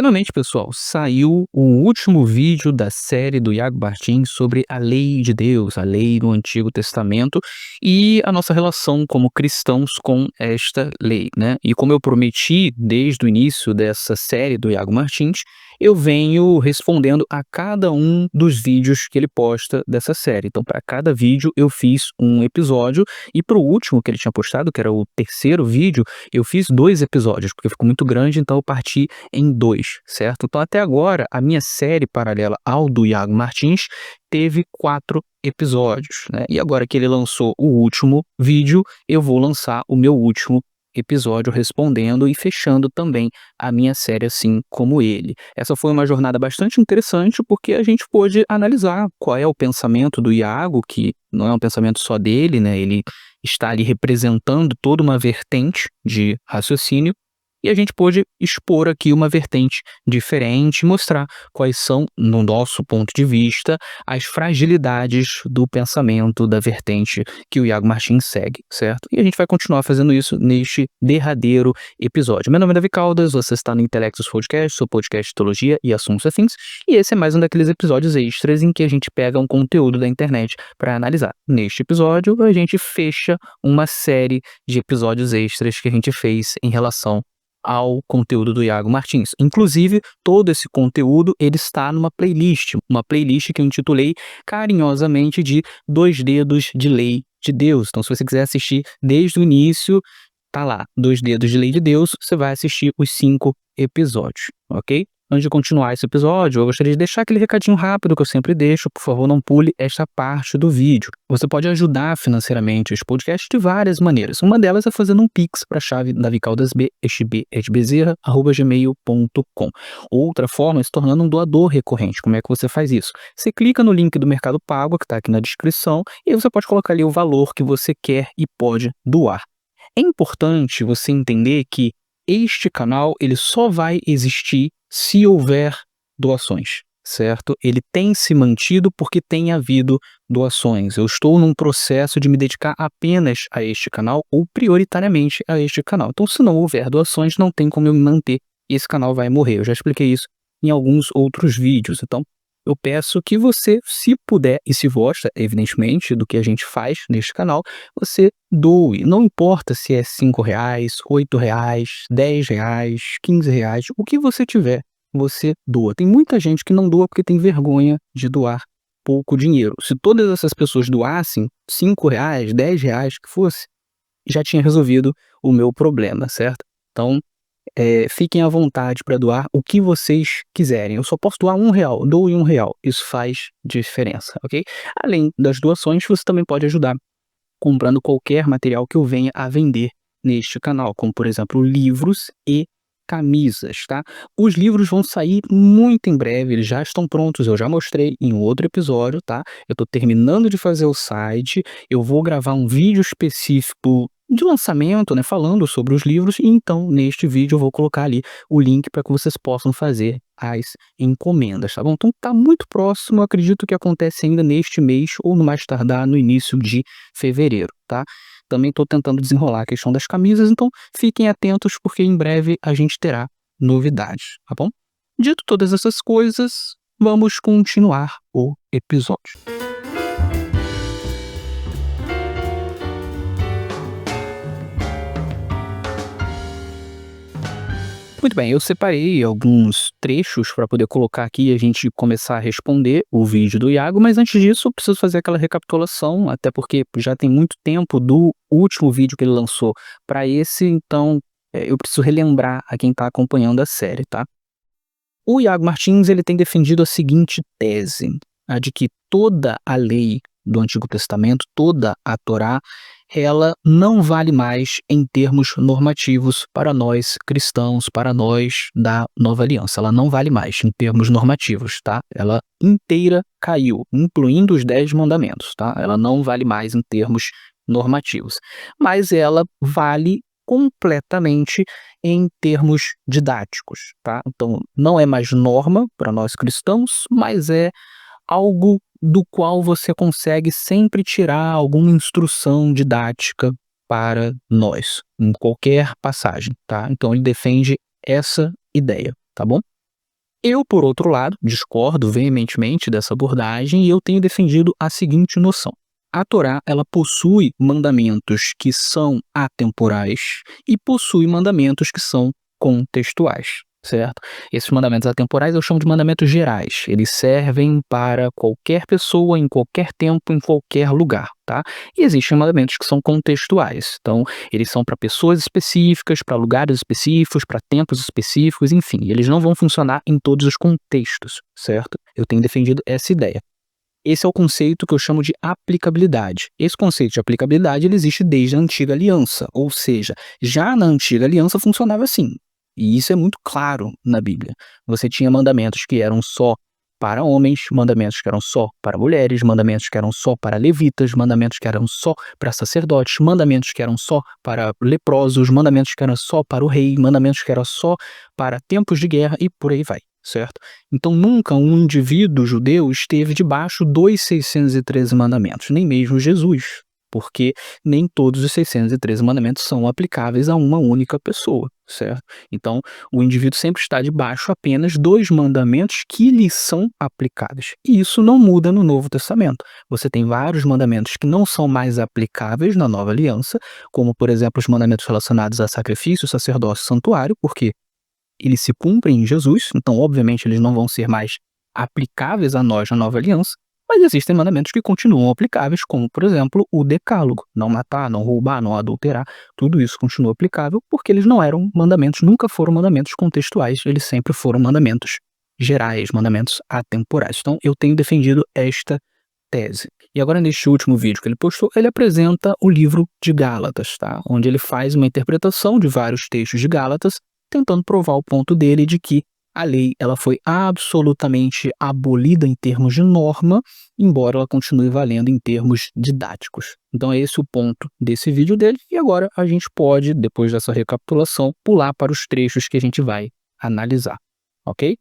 Finalmente, pessoal, saiu o último vídeo da série do Iago Martins sobre a lei de Deus, a lei do Antigo Testamento e a nossa relação como cristãos com esta lei, né? E como eu prometi desde o início dessa série do Iago Martins, eu venho respondendo a cada um dos vídeos que ele posta dessa série. Então, para cada vídeo, eu fiz um episódio e para o último que ele tinha postado, que era o terceiro vídeo, eu fiz 2 episódios, porque ficou muito grande, então eu parti em 2, certo? Então, até agora, a minha série paralela ao do Iago Martins teve 4 episódios, né? E agora que ele lançou o último vídeo, eu vou lançar o meu último episódio respondendo e fechando também a minha série assim como ele. Essa foi uma jornada bastante interessante porque a gente pôde analisar qual é o pensamento do Iago, que não é um pensamento só dele, né? Ele está ali representando toda uma vertente de raciocínio. E a gente pôde expor aqui uma vertente diferente, mostrar quais são, no nosso ponto de vista, as fragilidades do pensamento da vertente que o Iago Martins segue, certo? E a gente vai continuar fazendo isso neste derradeiro episódio. Meu nome é Davi Caldas, você está no Intelectus Podcast, seu podcast de teologia e assuntos afins, e esse é mais um daqueles episódios extras em que a gente pega um conteúdo da internet para analisar. Neste episódio, a gente fecha uma série de episódios extras que a gente fez em relação ao conteúdo do Iago Martins. Inclusive, todo esse conteúdo ele está numa playlist, uma playlist que eu intitulei carinhosamente de Dois Dedos de Lei de Deus. Então, se você quiser assistir desde o início, tá lá, Dois Dedos de Lei de Deus, você vai assistir os 5 episódios, ok? Antes de continuar esse episódio, eu gostaria de deixar aquele recadinho rápido que eu sempre deixo. Por favor, não pule esta parte do vídeo. Você pode ajudar financeiramente este podcast de várias maneiras. Uma delas é fazendo um pix para a chave davicaldasb@gmail.com. Outra forma é se tornando um doador recorrente. Como é que você faz isso? Você clica no link do Mercado Pago, que está aqui na descrição, e você pode colocar ali o valor que você quer e pode doar. É importante você entender que este canal ele só vai existir se houver doações, certo? Ele tem se mantido porque tem havido doações. Eu estou num processo de me dedicar apenas a este canal ou prioritariamente a este canal. Então, se não houver doações, não tem como eu me manter e esse canal vai morrer. Eu já expliquei isso em alguns outros vídeos. Então, eu peço que você, se puder e se gosta, evidentemente, do que a gente faz neste canal, você doe. Não importa se é R$5, R$8, R$10, R$15, o que você tiver, você doa. Tem muita gente que não doa porque tem vergonha de doar pouco dinheiro. Se todas essas pessoas doassem R$5, R$10, que fosse, já tinha resolvido o meu problema, certo? Então, fiquem à vontade para doar o que vocês quiserem. Eu só posso doar R$1, doe R$1. Isso faz diferença, ok? Além das doações, você também pode ajudar comprando qualquer material que eu venha a vender neste canal, como por exemplo livros e camisas, tá? Os livros vão sair muito em breve, eles já estão prontos, eu já mostrei em outro episódio, tá? Eu tô terminando de fazer o site, eu vou gravar um vídeo específico de lançamento, né, falando sobre os livros, e então neste vídeo eu vou colocar ali o link para que vocês possam fazer as encomendas, tá bom? Então tá muito próximo, eu acredito que acontece ainda neste mês ou no mais tardar no início de fevereiro, tá? Também estou tentando desenrolar a questão das camisas, então fiquem atentos porque em breve a gente terá novidades, tá bom? Dito todas essas coisas, vamos continuar o episódio. Muito bem, eu separei alguns trechos para poder colocar aqui e a gente começar a responder o vídeo do Iago, mas antes disso eu preciso fazer aquela recapitulação, até porque já tem muito tempo do último vídeo que ele lançou para esse, então eu preciso relembrar a quem está acompanhando a série, tá? O Iago Martins ele tem defendido a seguinte tese, a de que toda a lei do Antigo Testamento, toda a Torá, ela não vale mais em termos normativos para nós cristãos, para nós da Nova Aliança. Ela não vale mais em termos normativos, tá? Ela inteira caiu, incluindo os 10 mandamentos, tá? Ela não vale mais em termos normativos. Mas ela vale completamente em termos didáticos, tá? Então, não é mais norma para nós cristãos, mas é algo do qual você consegue sempre tirar alguma instrução didática para nós, em qualquer passagem, tá? Então ele defende essa ideia, tá bom? Eu, por outro lado, discordo veementemente dessa abordagem e eu tenho defendido a seguinte noção. A Torá, ela possui mandamentos que são atemporais e possui mandamentos que são contextuais, certo? Esses mandamentos atemporais eu chamo de mandamentos gerais. Eles servem para qualquer pessoa, em qualquer tempo, em qualquer lugar, tá? E existem mandamentos que são contextuais. Então, eles são para pessoas específicas, para lugares específicos, para tempos específicos, enfim. Eles não vão funcionar em todos os contextos, certo? Eu tenho defendido essa ideia. Esse é o conceito que eu chamo de aplicabilidade. Esse conceito de aplicabilidade ele existe desde a Antiga Aliança, ou seja, já na Antiga Aliança funcionava assim. E isso é muito claro na Bíblia. Você tinha mandamentos que eram só para homens, mandamentos que eram só para mulheres, mandamentos que eram só para levitas, mandamentos que eram só para sacerdotes, mandamentos que eram só para leprosos, mandamentos que eram só para o rei, mandamentos que eram só para tempos de guerra e por aí vai. Certo? Então nunca um indivíduo judeu esteve debaixo dos 613 mandamentos, nem mesmo Jesus, porque nem todos os 613 mandamentos são aplicáveis a uma única pessoa, certo? Então o indivíduo sempre está debaixo apenas dos mandamentos que lhe são aplicáveis. E isso não muda no Novo Testamento. Você tem vários mandamentos que não são mais aplicáveis na Nova Aliança, como por exemplo os mandamentos relacionados a sacrifício, sacerdócio, santuário, porque eles se cumprem em Jesus, então obviamente eles não vão ser mais aplicáveis a nós na Nova Aliança, mas existem mandamentos que continuam aplicáveis, como por exemplo o decálogo, não matar, não roubar, não adulterar, tudo isso continua aplicável porque eles não eram mandamentos, nunca foram mandamentos contextuais, eles sempre foram mandamentos gerais, mandamentos atemporais. Então eu tenho defendido esta tese. E agora neste último vídeo que ele postou, ele apresenta o livro de Gálatas, tá? Onde ele faz uma interpretação de vários textos de Gálatas, tentando provar o ponto dele de que a lei ela foi absolutamente abolida em termos de norma, embora ela continue valendo em termos didáticos. Então é esse o ponto desse vídeo dele, e agora a gente pode, depois dessa recapitulação, pular para os trechos que a gente vai analisar, ok?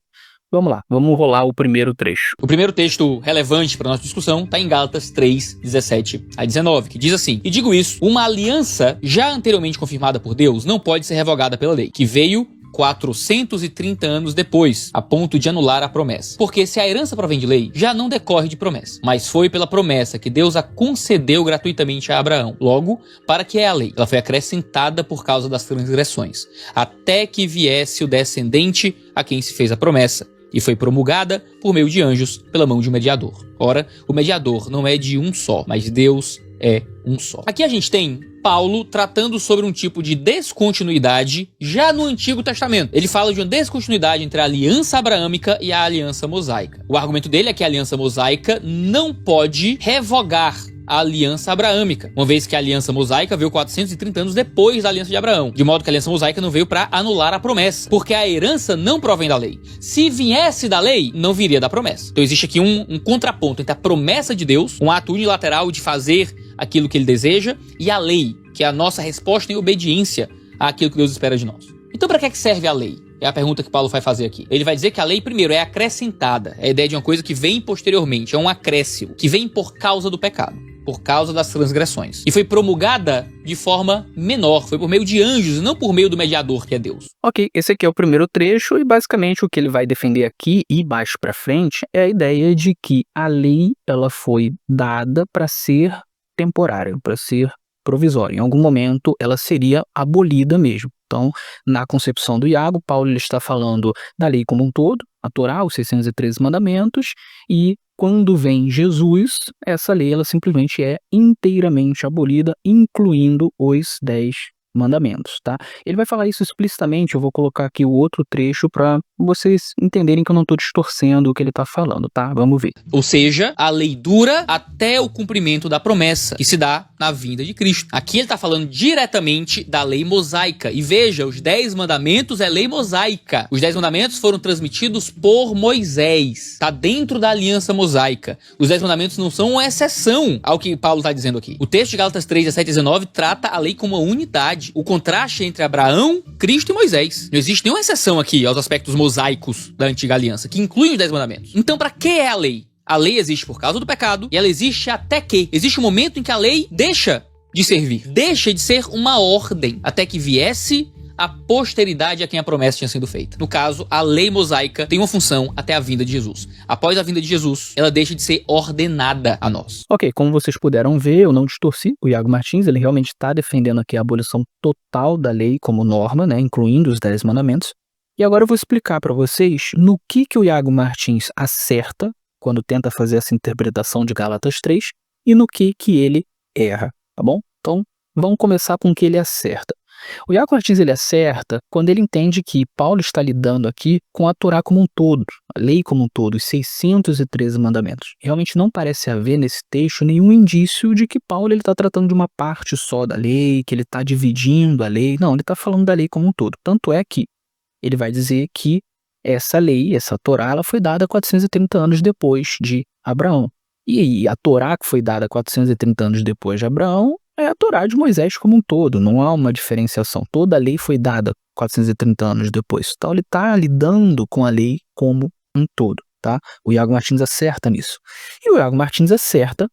Vamos lá, vamos rolar o primeiro trecho. O primeiro texto relevante para nossa discussão está em Gálatas 3, 17 a 19, que diz assim: E digo isso, uma aliança já anteriormente confirmada por Deus não pode ser revogada pela lei, que veio 430 anos depois, a ponto de anular a promessa. Porque se a herança provém de lei, já não decorre de promessa, mas foi pela promessa que Deus a concedeu gratuitamente a Abraão. Logo, para que é a lei? Ela foi acrescentada por causa das transgressões, até que viesse o descendente a quem se fez a promessa, e foi promulgada por meio de anjos pela mão de um mediador. Ora, o mediador não é de um só, mas Deus é um só. Aqui a gente tem Paulo tratando sobre um tipo de descontinuidade já no Antigo Testamento. Ele fala de uma descontinuidade entre a aliança abraâmica e a aliança mosaica. O argumento dele é que a aliança mosaica não pode revogar a aliança abraâmica, uma vez que a aliança mosaica veio 430 anos depois da aliança de Abraão, de modo que a aliança mosaica não veio para anular a promessa, porque a herança não provém da lei. Se viesse da lei, não viria da promessa. Então existe aqui um contraponto entre a promessa de Deus, um ato unilateral de fazer aquilo que ele deseja, e a lei, que é a nossa resposta em obediência àquilo que Deus espera de nós. Então para que serve a lei? É a pergunta que Paulo vai fazer aqui. Ele vai dizer que a lei, primeiro, é acrescentada. É a ideia de uma coisa que vem posteriormente, é um acréscimo, que vem por causa do pecado, por causa das transgressões. E foi promulgada de forma menor, foi por meio de anjos e não por meio do mediador, que é Deus. Ok, esse aqui é o primeiro trecho e basicamente o que ele vai defender aqui e mais pra frente é a ideia de que a lei ela foi dada para ser temporária, para ser provisória. Em algum momento ela seria abolida mesmo. Então, na concepção do Iago, Paulo ele está falando da lei como um todo, a Torá, os 613 mandamentos, e quando vem Jesus, essa lei ela simplesmente é inteiramente abolida, incluindo os 10 mandamentos, tá? Ele vai falar isso explicitamente, eu vou colocar aqui o outro trecho para vocês entenderem que eu não estou distorcendo o que ele está falando, tá? Vamos ver. Ou seja, a lei dura até o cumprimento da promessa, que se dá na vinda de Cristo. Aqui ele está falando diretamente da lei mosaica. E veja, os 10 mandamentos é lei mosaica. Os 10 mandamentos foram transmitidos por Moisés. Está dentro da aliança mosaica. Os 10 mandamentos não são uma exceção ao que Paulo está dizendo aqui. O texto de Gálatas 3, 17 e 19 trata a lei como uma unidade. O contraste entre Abraão, Cristo e Moisés. Não existe nenhuma exceção aqui aos aspectos mosaicos da antiga aliança, que incluem os 10 mandamentos. Então, para que é a lei? A lei existe por causa do pecado e ela existe até que existe um momento em que a lei deixa de servir, deixa de ser uma ordem, até que viesse a posteridade a quem a promessa tinha sido feita. No caso, a lei mosaica tem uma função até a vinda de Jesus. Após a vinda de Jesus, ela deixa de ser ordenada a nós. Ok, como vocês puderam ver, eu não distorci o Iago Martins, ele realmente está defendendo aqui a abolição total da lei como norma, né, incluindo os 10 mandamentos. E agora eu vou explicar para vocês no que o Iago Martins acerta quando tenta fazer essa interpretação de Gálatas 3 e no que ele erra, tá bom? Então, vamos começar com o que ele acerta. O Iago Martins ele acerta quando ele entende que Paulo está lidando aqui com a Torá como um todo, a lei como um todo, os 613 mandamentos. Realmente não parece haver nesse texto nenhum indício de que Paulo está tratando de uma parte só da lei, que ele está dividindo a lei. Não, ele está falando da lei como um todo. Tanto é que ele vai dizer que essa lei, essa Torá, ela foi dada 430 anos depois de Abraão. E a Torá que foi dada 430 anos depois de Abraão é a Torá de Moisés como um todo, não há uma diferenciação. Toda a lei foi dada 430 anos depois. Então ele está lidando com a lei como um todo, tá? O Iago Martins acerta nisso. E o Iago Martins acerta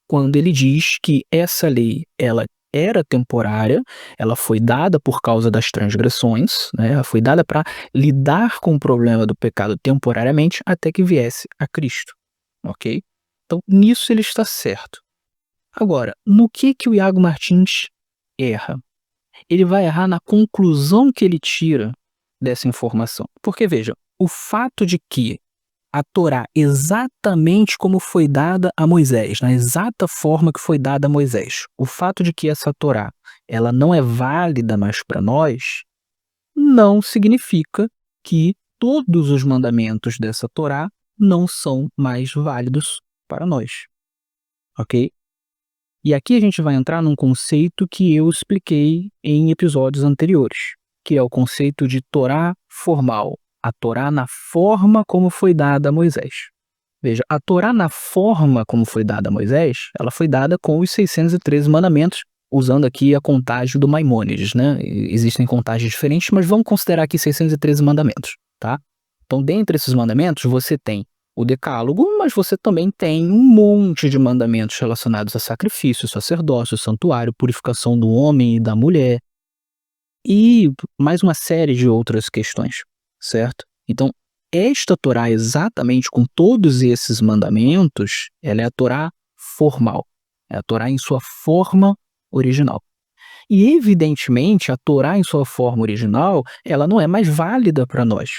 quando ele diz que essa lei, ela era temporária, ela foi dada por causa das transgressões, né? Ela foi dada para lidar com o problema do pecado temporariamente até que viesse a Cristo, ok? Então, nisso ele está certo. Agora, no que o Iago Martins erra? Ele vai errar na conclusão que ele tira dessa informação. Porque, veja, o fato de que a Torá, exatamente como foi dada a Moisés, na exata forma que foi dada a Moisés, o fato de que essa Torá, ela não é válida mais para nós, não significa que todos os mandamentos dessa Torá não são mais válidos para nós, ok? E aqui a gente vai entrar num conceito que eu expliquei em episódios anteriores, que é o conceito de Torá formal, a Torá na forma como foi dada a Moisés. Veja, a Torá na forma como foi dada a Moisés, ela foi dada com os 613 mandamentos, usando aqui a contagem do Maimônides, né? Existem contagens diferentes, mas vamos considerar aqui 613 mandamentos, tá? Então, dentre esses mandamentos, você tem o Decálogo, mas você também tem um monte de mandamentos relacionados a sacrifício, sacerdócio, santuário, purificação do homem e da mulher, e mais uma série de outras questões, certo? Então, esta Torá, exatamente com todos esses mandamentos, ela é a Torá formal, é a Torá em sua forma original. E, evidentemente, a Torá em sua forma original, ela não é mais válida para nós.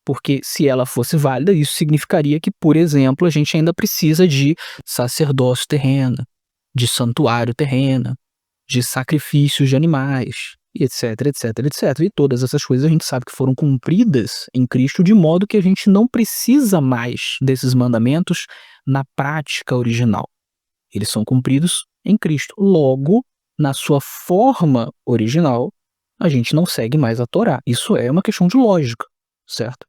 Porque se ela fosse válida, isso significaria que, por exemplo, a gente ainda precisa de sacerdócio terreno, de santuário terreno, de sacrifícios de animais, etc, etc, etc. E todas essas coisas a gente sabe que foram cumpridas em Cristo, de modo que a gente não precisa mais desses mandamentos na prática original. Eles são cumpridos em Cristo. Logo, na sua forma original, a gente não segue mais a Torá. Isso é uma questão de lógica, certo?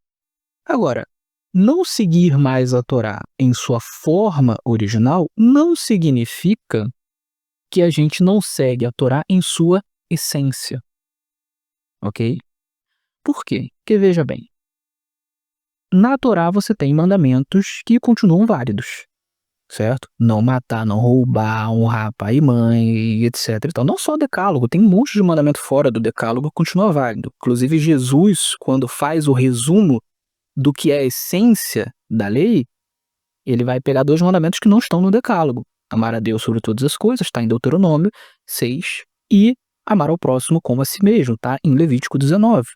Agora, não seguir mais a Torá em sua forma original não significa que a gente não segue a Torá em sua essência, ok? Por quê? Porque, veja bem, na Torá você tem mandamentos que continuam válidos, certo? Não matar, não roubar, honrar pai e mãe, etc. Então, não só o Decálogo, tem um monte de mandamento fora do Decálogo que continua válido. Inclusive, Jesus, quando faz o resumo do que é a essência da lei, ele vai pegar 2 mandamentos que não estão no Decálogo. Amar a Deus sobre todas as coisas, está em Deuteronômio 6, e amar ao próximo como a si mesmo, está em Levítico 19,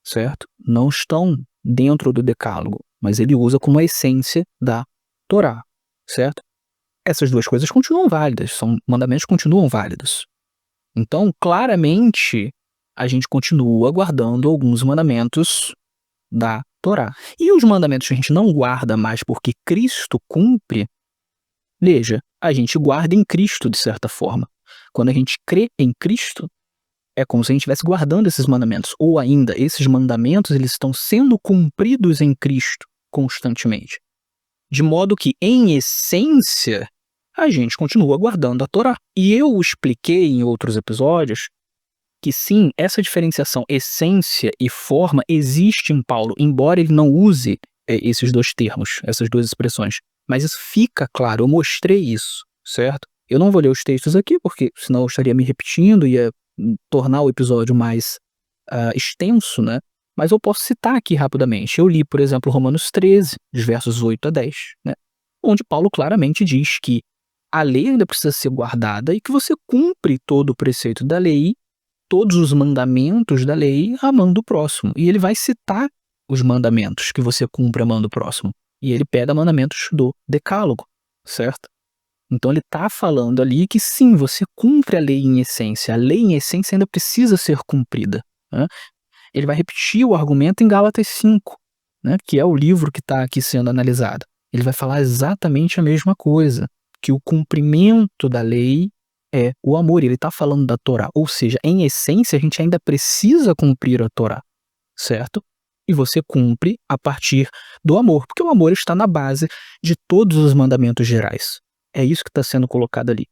certo? Não estão dentro do Decálogo, mas ele usa como a essência da Torá, certo? Essas 2 coisas continuam válidas, são mandamentos que continuam válidos. Então, claramente, a gente continua guardando alguns mandamentos da Torá. E os mandamentos que a gente não guarda mais porque Cristo cumpre, veja, a gente guarda em Cristo de certa forma. Quando a gente crê em Cristo, é como se a gente estivesse guardando esses mandamentos. Ou ainda, esses mandamentos eles estão sendo cumpridos em Cristo constantemente. De modo que, em essência, a gente continua guardando a Torá. E eu expliquei em outros episódios que sim, essa diferenciação essência e forma existe em Paulo, embora ele não use esses 2 termos, essas 2 expressões. Mas isso fica claro, eu mostrei isso, certo? Eu não vou ler os textos aqui, porque senão eu estaria me repetindo e ia tornar o episódio mais extenso, né? Mas eu posso citar aqui rapidamente. Eu li, por exemplo, Romanos 13, dos versos 8 a 10, né? Onde Paulo claramente diz que a lei ainda precisa ser guardada e que você cumpre todo o preceito da lei, todos os mandamentos da lei, amando o próximo. E ele vai citar os mandamentos que você cumpre amando o próximo. E ele pega mandamentos do Decálogo, certo? Então ele está falando ali que sim, você cumpre a lei em essência. A lei em essência ainda precisa ser cumprida, né? Ele vai repetir o argumento em Gálatas 5, né, que é o livro que está aqui sendo analisado. Ele vai falar exatamente a mesma coisa, que o cumprimento da lei é o amor. Ele está falando da Torá, ou seja, em essência a gente ainda precisa cumprir a Torá, certo? E você cumpre a partir do amor, porque o amor está na base de todos os mandamentos gerais. É isso que está sendo colocado ali.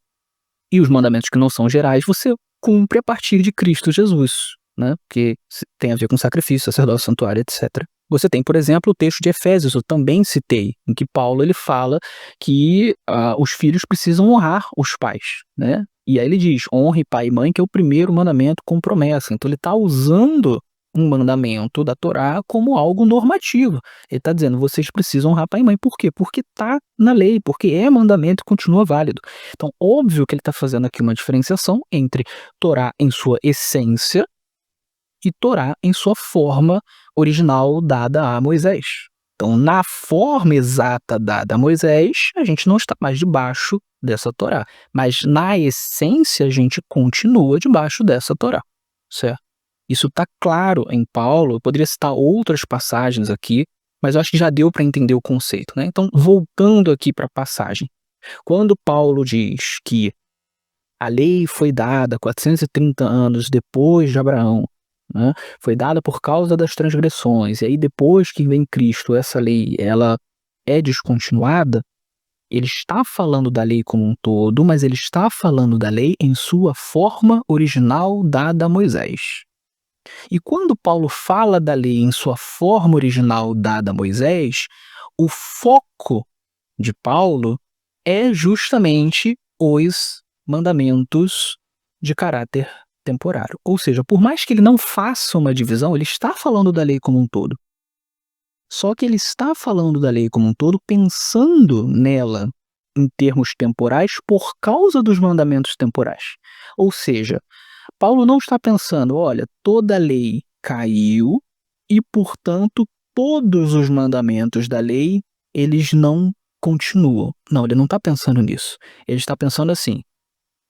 E os mandamentos que não são gerais, você cumpre a partir de Cristo Jesus, né? Que tem a ver com sacrifício, sacerdócio, santuário, etc. Você tem, por exemplo, o texto de Efésios, eu também citei, em que Paulo ele fala que os filhos precisam honrar os pais, né? E aí ele diz, honre pai e mãe, que é o primeiro mandamento com promessa. Então ele está usando um mandamento da Torá como algo normativo. Ele está dizendo, vocês precisam honrar pai e mãe. Por quê? Porque está na lei, porque é mandamento e continua válido. Então, óbvio que ele está fazendo aqui uma diferenciação entre Torá em sua essência e Torá em sua forma original dada a Moisés. Então, na forma exata dada a Moisés, a gente não está mais debaixo dessa Torá. Mas na essência, a gente continua debaixo dessa Torá, certo? Isso está claro em Paulo. Eu poderia citar outras passagens aqui, mas eu acho que já deu para entender o conceito, né? Então, voltando aqui para a passagem. Quando Paulo diz que a lei foi dada 430 anos depois de Abraão, né? Foi dada por causa das transgressões, e aí depois que vem Cristo, essa lei ela é descontinuada, ele está falando da lei como um todo, mas ele está falando da lei em sua forma original dada a Moisés. E quando Paulo fala da lei em sua forma original dada a Moisés, o foco de Paulo é justamente os mandamentos de caráter temporário. Ou seja, por mais que ele não faça uma divisão, ele está falando da lei como um todo. Só que ele está falando da lei como um todo pensando nela em termos temporais por causa dos mandamentos temporais. Ou seja, Paulo não está pensando, olha, toda a lei caiu e, portanto, todos os mandamentos da lei, eles não continuam. Não, ele não está pensando nisso. Ele está pensando assim,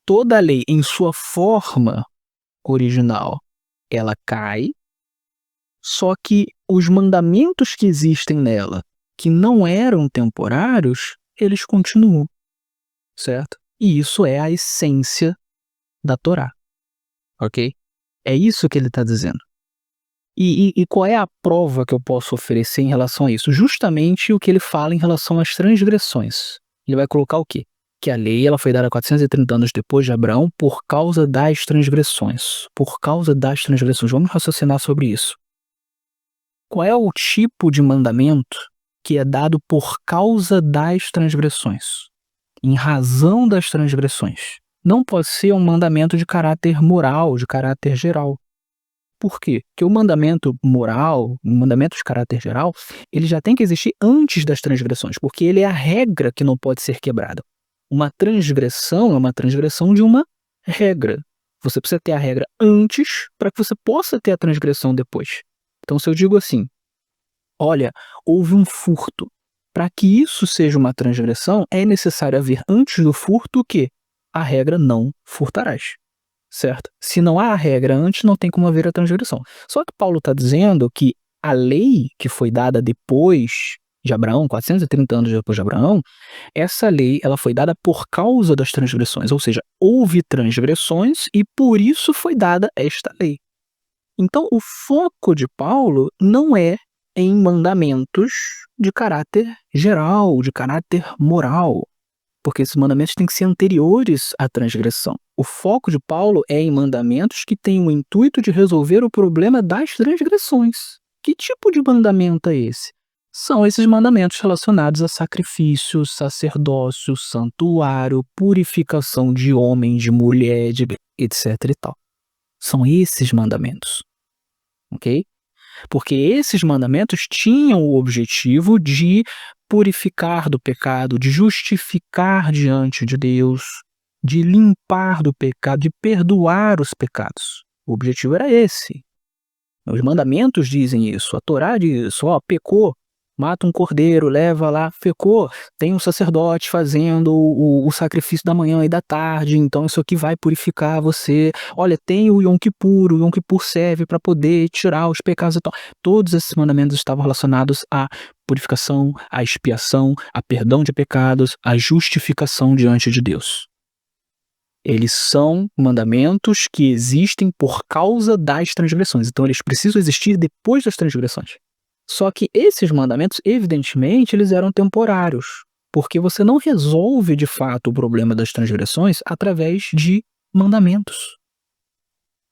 toda a lei em sua forma original, ela cai, só que os mandamentos que existem nela, que não eram temporários, eles continuam, certo? E isso é a essência da Torá, ok? É isso que ele está dizendo. E qual é a prova que eu posso oferecer em relação a isso? Justamente o que ele fala em relação às transgressões. Ele vai colocar o quê? Que a lei ela foi dada 430 anos depois de Abraão por causa das transgressões. Por causa das transgressões. Vamos raciocinar sobre isso. Qual é o tipo de mandamento que é dado por causa das transgressões? Em razão das transgressões. Não pode ser um mandamento de caráter moral, de caráter geral. Por quê? Porque o mandamento moral, o mandamento de caráter geral, ele já tem que existir antes das transgressões, porque ele é a regra que não pode ser quebrada. Uma transgressão é uma transgressão de uma regra. Você precisa ter a regra antes para que você possa ter a transgressão depois. Então, se eu digo assim, olha, houve um furto. Para que isso seja uma transgressão, é necessário haver antes do furto o quê? A regra não furtarás. Certo? Se não há a regra antes, não tem como haver a transgressão. Só que Paulo está dizendo que a lei que foi dada depois de Abraão, 430 anos depois de Abraão, essa lei ela foi dada por causa das transgressões, ou seja, houve transgressões e por isso foi dada esta lei. Então, o foco de Paulo não é em mandamentos de caráter geral, de caráter moral, porque esses mandamentos têm que ser anteriores à transgressão. O foco de Paulo é em mandamentos que têm o intuito de resolver o problema das transgressões. Que tipo de mandamento é esse? São esses mandamentos relacionados a sacrifício, sacerdócio, santuário, purificação de homem, de mulher, etc. e tal. São esses mandamentos. ok? Porque esses mandamentos tinham o objetivo de purificar do pecado, de justificar diante de Deus, de limpar do pecado, de perdoar os pecados. O objetivo era esse. Os mandamentos dizem isso, a Torá diz isso, ó, pecou, mata um cordeiro, leva lá, pecou, tem um sacerdote fazendo o sacrifício da manhã e da tarde, então isso aqui vai purificar você. Olha, tem o Yom Kippur serve para poder tirar os pecados e tal. Todos esses mandamentos estavam relacionados à purificação, à expiação, a perdão de pecados, à justificação diante de Deus. Eles são mandamentos que existem por causa das transgressões. Então, eles precisam existir depois das transgressões. Só que esses mandamentos, evidentemente, eles eram temporários. Porque você não resolve, de fato, o problema das transgressões através de mandamentos.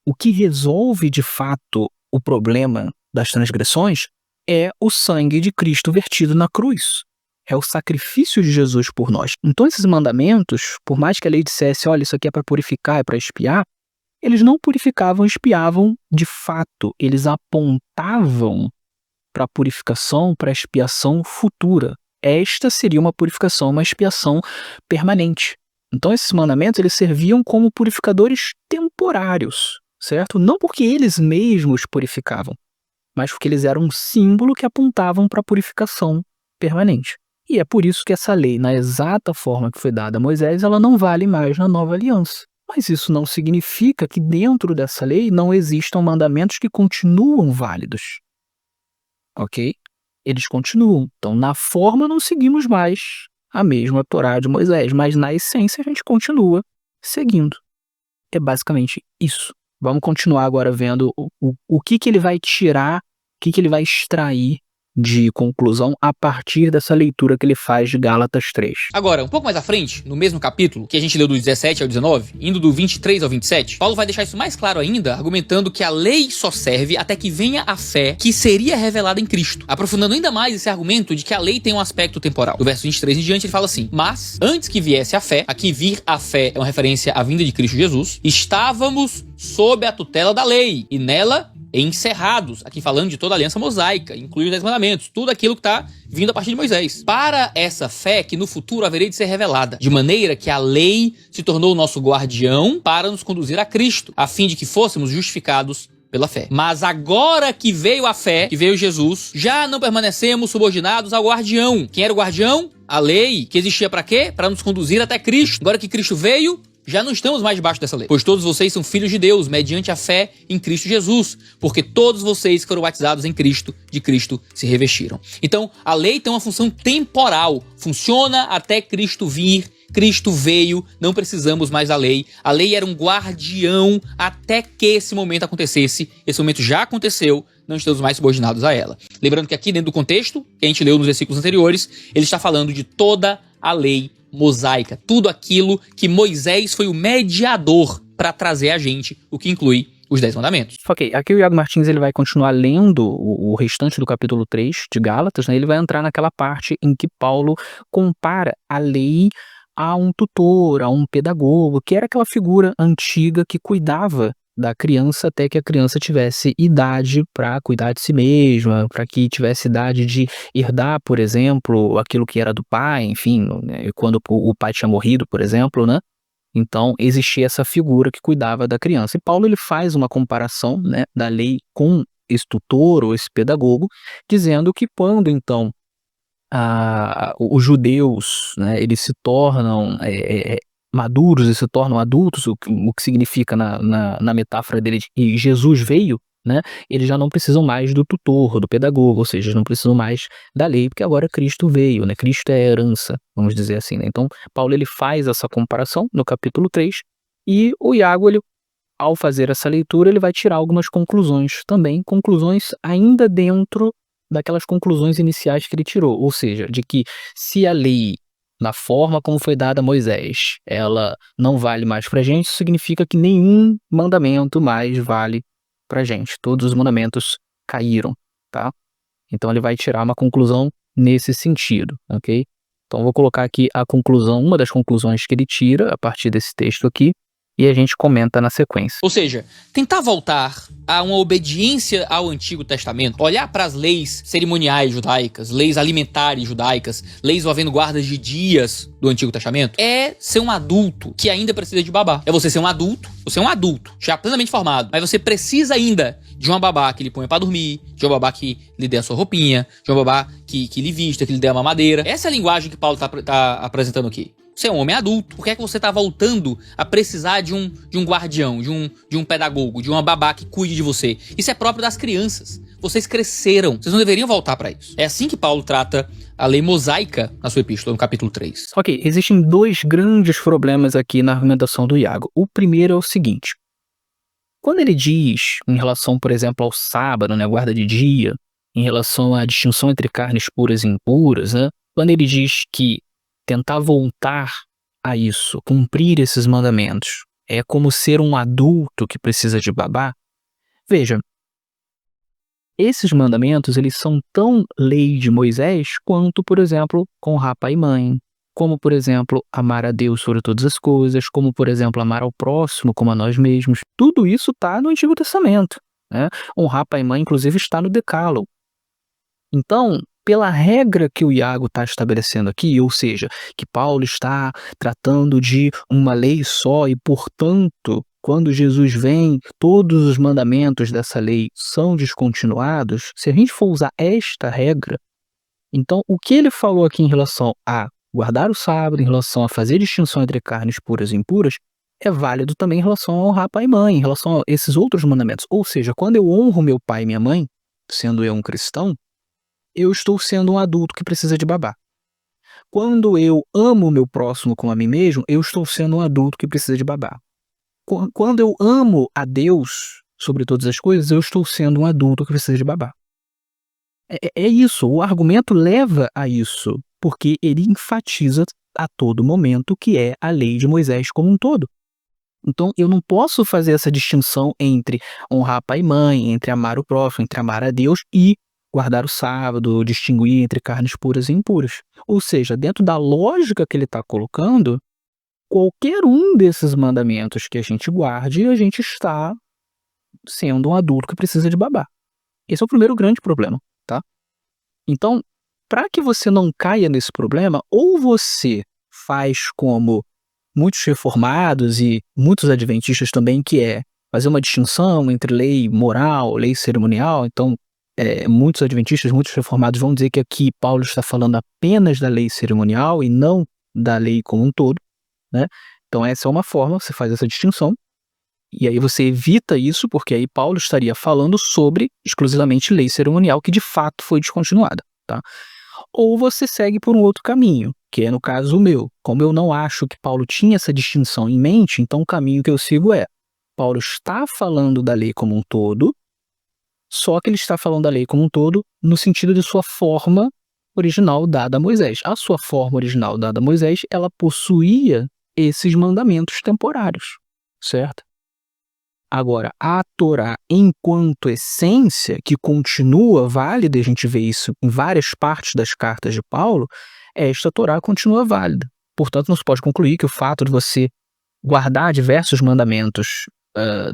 O que resolve, de fato, o problema das transgressões é o sangue de Cristo vertido na cruz. É o sacrifício de Jesus por nós. Então esses mandamentos, por mais que a lei dissesse, olha, isso aqui é para purificar, é para expiar, eles não purificavam, expiavam de fato. Eles apontavam para a purificação, para a expiação futura. Esta seria uma purificação, uma expiação permanente. Então esses mandamentos, eles serviam como purificadores temporários, certo? Não porque eles mesmos purificavam, mas porque eles eram um símbolo que apontavam para a purificação permanente. E é por isso que essa lei, na exata forma que foi dada a Moisés, ela não vale mais na nova aliança. Mas isso não significa que dentro dessa lei não existam mandamentos que continuam válidos. Ok? Eles continuam. Então, na forma não seguimos mais a mesma Torá de Moisés, mas na essência a gente continua seguindo. É basicamente isso. Vamos continuar agora vendo o que ele vai tirar, o que ele vai extrair de conclusão a partir dessa leitura que ele faz de Gálatas 3. Agora, um pouco mais à frente, no mesmo capítulo, que a gente leu do 17 ao 19, indo do 23 ao 27, Paulo vai deixar isso mais claro ainda, argumentando que a lei só serve até que venha a fé que seria revelada em Cristo, aprofundando ainda mais esse argumento de que a lei tem um aspecto temporal. Do verso 23 em diante, ele fala assim: mas, antes que viesse a fé, aqui vir a fé é uma referência à vinda de Cristo Jesus, estávamos sob a tutela da lei, e nela encerrados, aqui falando de toda a aliança mosaica, inclui os 10 mandamentos, tudo aquilo que está vindo a partir de Moisés. Para essa fé que no futuro haveria de ser revelada, de maneira que a lei se tornou o nosso guardião para nos conduzir a Cristo, a fim de que fôssemos justificados pela fé. Mas agora que veio a fé, que veio Jesus, já não permanecemos subordinados ao guardião. Quem era o guardião? A lei, que existia para quê? Para nos conduzir até Cristo. Agora que Cristo veio, já não estamos mais debaixo dessa lei, pois todos vocês são filhos de Deus, mediante a fé em Cristo Jesus, porque todos vocês que foram batizados em Cristo, de Cristo se revestiram. Então, a lei tem uma função temporal, funciona até Cristo vir. Cristo veio, não precisamos mais da lei. A lei era um guardião até que esse momento acontecesse. Esse momento já aconteceu, não estamos mais subordinados a ela. Lembrando que aqui dentro do contexto, que a gente leu nos versículos anteriores, ele está falando de toda a lei mosaica, tudo aquilo que Moisés foi o mediador para trazer a gente, o que inclui os 10 mandamentos. Ok, aqui o Iago Martins ele vai continuar lendo o restante do capítulo 3 de Gálatas, né? Ele vai entrar naquela parte em que Paulo compara a lei a um tutor, a um pedagogo, que era aquela figura antiga que cuidava da criança até que a criança tivesse idade para cuidar de si mesma, para que tivesse idade de herdar, por exemplo, aquilo que era do pai, enfim, né, quando o pai tinha morrido, por exemplo, né? Então, existia essa figura que cuidava da criança. E Paulo ele faz uma comparação, né, da lei com esse tutor ou esse pedagogo, dizendo que quando, então, os judeus, né, eles se tornam maduros e se tornam adultos, o que significa na metáfora dele de que Jesus veio, né, eles já não precisam mais do tutor, do pedagogo, ou seja, não precisam mais da lei, porque agora Cristo veio, né, Cristo é a herança, vamos dizer assim, né? Então, Paulo ele faz essa comparação no capítulo 3, e o Iago, ele, ao fazer essa leitura, ele vai tirar algumas conclusões também, conclusões ainda dentro daquelas conclusões iniciais que ele tirou, ou seja, de que se a lei, na forma como foi dada a Moisés, ela não vale mais pra gente, isso significa que nenhum mandamento mais vale pra gente. Todos os mandamentos caíram, tá? Então ele vai tirar uma conclusão nesse sentido, ok? Então eu vou colocar aqui a conclusão, uma das conclusões que ele tira a partir desse texto aqui, e a gente comenta na sequência. Ou seja, tentar voltar a uma obediência ao Antigo Testamento, olhar para as leis cerimoniais judaicas, leis alimentares judaicas, leis envolvendo guardas de dias do Antigo Testamento, é ser um adulto que ainda precisa de babá. É você ser um adulto, já plenamente formado, mas você precisa ainda de uma babá que lhe ponha pra dormir, de uma babá que lhe dê a sua roupinha, de uma babá que lhe vista, que lhe dê a mamadeira. Essa é a linguagem que Paulo tá apresentando aqui. Você é um homem adulto, por que é que você tá voltando a precisar de um guardião, de um pedagogo, de uma babá que cuide de você? Isso é próprio das crianças. Vocês cresceram, vocês não deveriam voltar para isso. É assim que Paulo trata a lei mosaica na sua epístola, no capítulo 3. Ok, existem dois grandes problemas aqui na argumentação do Iago. O primeiro é o seguinte: quando ele diz, em relação, por exemplo, ao sábado, né, guarda de dia, em relação à distinção entre carnes puras e impuras, né, quando ele diz que tentar voltar a isso, cumprir esses mandamentos, é como ser um adulto que precisa de babá. Veja, esses mandamentos, eles são tão lei de Moisés quanto, por exemplo, honrar pai e mãe, como, por exemplo, amar a Deus sobre todas as coisas, como, por exemplo, amar ao próximo como a nós mesmos. Tudo isso está no Antigo Testamento, né? Honrar pai e mãe, inclusive, está no Decálogo. Então, pela regra que o Iago está estabelecendo aqui, ou seja, que Paulo está tratando de uma lei só e, portanto, quando Jesus vem, todos os mandamentos dessa lei são descontinuados. Se a gente for usar esta regra, então o que ele falou aqui em relação a guardar o sábado, em relação a fazer distinção entre carnes puras e impuras, é válido também em relação a honrar pai e mãe, em relação a esses outros mandamentos. Ou seja, quando eu honro meu pai e minha mãe, sendo eu um cristão, eu estou sendo um adulto que precisa de babá. Quando eu amo o meu próximo como a mim mesmo, eu estou sendo um adulto que precisa de babá. Quando eu amo a Deus sobre todas as coisas, eu estou sendo um adulto que precisa de babá. É isso, o argumento leva a isso, porque ele enfatiza a todo momento que é a lei de Moisés como um todo. Então, eu não posso fazer essa distinção entre honrar pai e mãe, entre amar o próximo, entre amar a Deus e guardar o sábado, distinguir entre carnes puras e impuras. Ou seja, dentro da lógica que ele está colocando, qualquer um desses mandamentos que a gente guarde, a gente está sendo um adulto que precisa de babá. Esse é o primeiro grande problema, tá? Então, para que você não caia nesse problema, ou você faz como muitos reformados e muitos adventistas também, que é fazer uma distinção entre lei moral, lei cerimonial. Então, muitos adventistas, muitos reformados vão dizer que aqui Paulo está falando apenas da lei cerimonial e não da lei como um todo, né? Então essa é uma forma, você faz essa distinção, e aí você evita isso, porque aí Paulo estaria falando sobre exclusivamente lei cerimonial, que de fato foi descontinuada, tá? Ou você segue por um outro caminho, que é no caso o meu. Como eu não acho que Paulo tinha essa distinção em mente, então o caminho que eu sigo é: Paulo está falando da lei como um todo, só que ele está falando da lei como um todo no sentido de sua forma original dada a Moisés. A sua forma original dada a Moisés, ela possuía esses mandamentos temporários, certo? Agora, a Torá, enquanto essência, que continua válida, e a gente vê isso em várias partes das cartas de Paulo, esta Torá continua válida. Portanto, não se pode concluir que o fato de você guardar diversos mandamentos